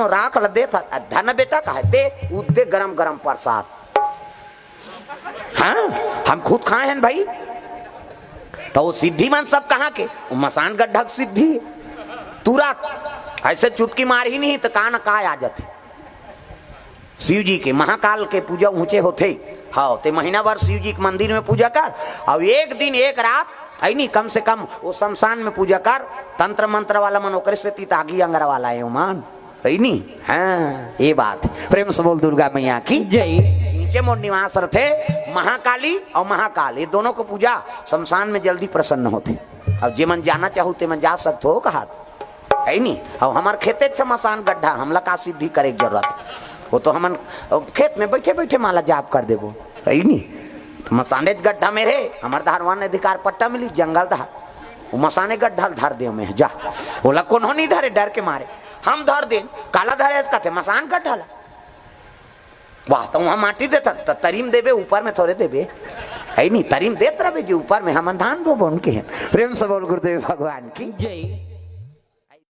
Speaker 1: राख ल दे था धन बेटा कहा दे उदे गरम गरम प्रसाद हाँ हम खुद खाए हैं भाई तो वो सिद्धि मन सब कहाँ के वो मसान गड्ढा सिद्धि तुरंत ऐसे चुटकी मार ही नहीं तो कहा न कहा आ जाते शिव जी के महाकाल के पूजा ऊंचे होते हाँ ते महीना भर शिव जी के मंदिर में पूजा कर और एक दिन एक रात है नहीं कम से कम वो शमशान में पूजा कर तंत्र मंत्र वाला मन ओकरे से तीतागी अंगरा वाला है मान है नहीं हाँ ये बात प्रेम से बोल दुर्गा मैया की
Speaker 2: जय
Speaker 1: नीचे मोर निवास रथे महाकाली और महाकाल ये दोनों को पूजा शमशान में जल्दी प्रसन्न होते अब जे मन जाना चाहो ते मन जा सकते हो कहा है नहीं अब हमारे खेते मसान गड्ढा हमला का सिद्धि करे की जरूरत वो तो हमन खेत में बैठे बैठे माला जाप कर देबो है नहीं तो मसाने गड्ढा में रे हमारे धारवान अधिकार पट्टा मिली जंगल धार वो मसाने गड्ढा धर दे में जा बोला कौन हो नहीं धरे डर के मारे हम धर दे काला धरे कहते मसान गड्ढा ला वाह तो वहाँ माटी देता तो तरीम देवे ऊपर में थोड़े देवे है नहीं तरीम देते रहे ऊपर में हम धान बो उनके हैं प्रेम से बोल गुरुदेव भगवान की
Speaker 2: जय।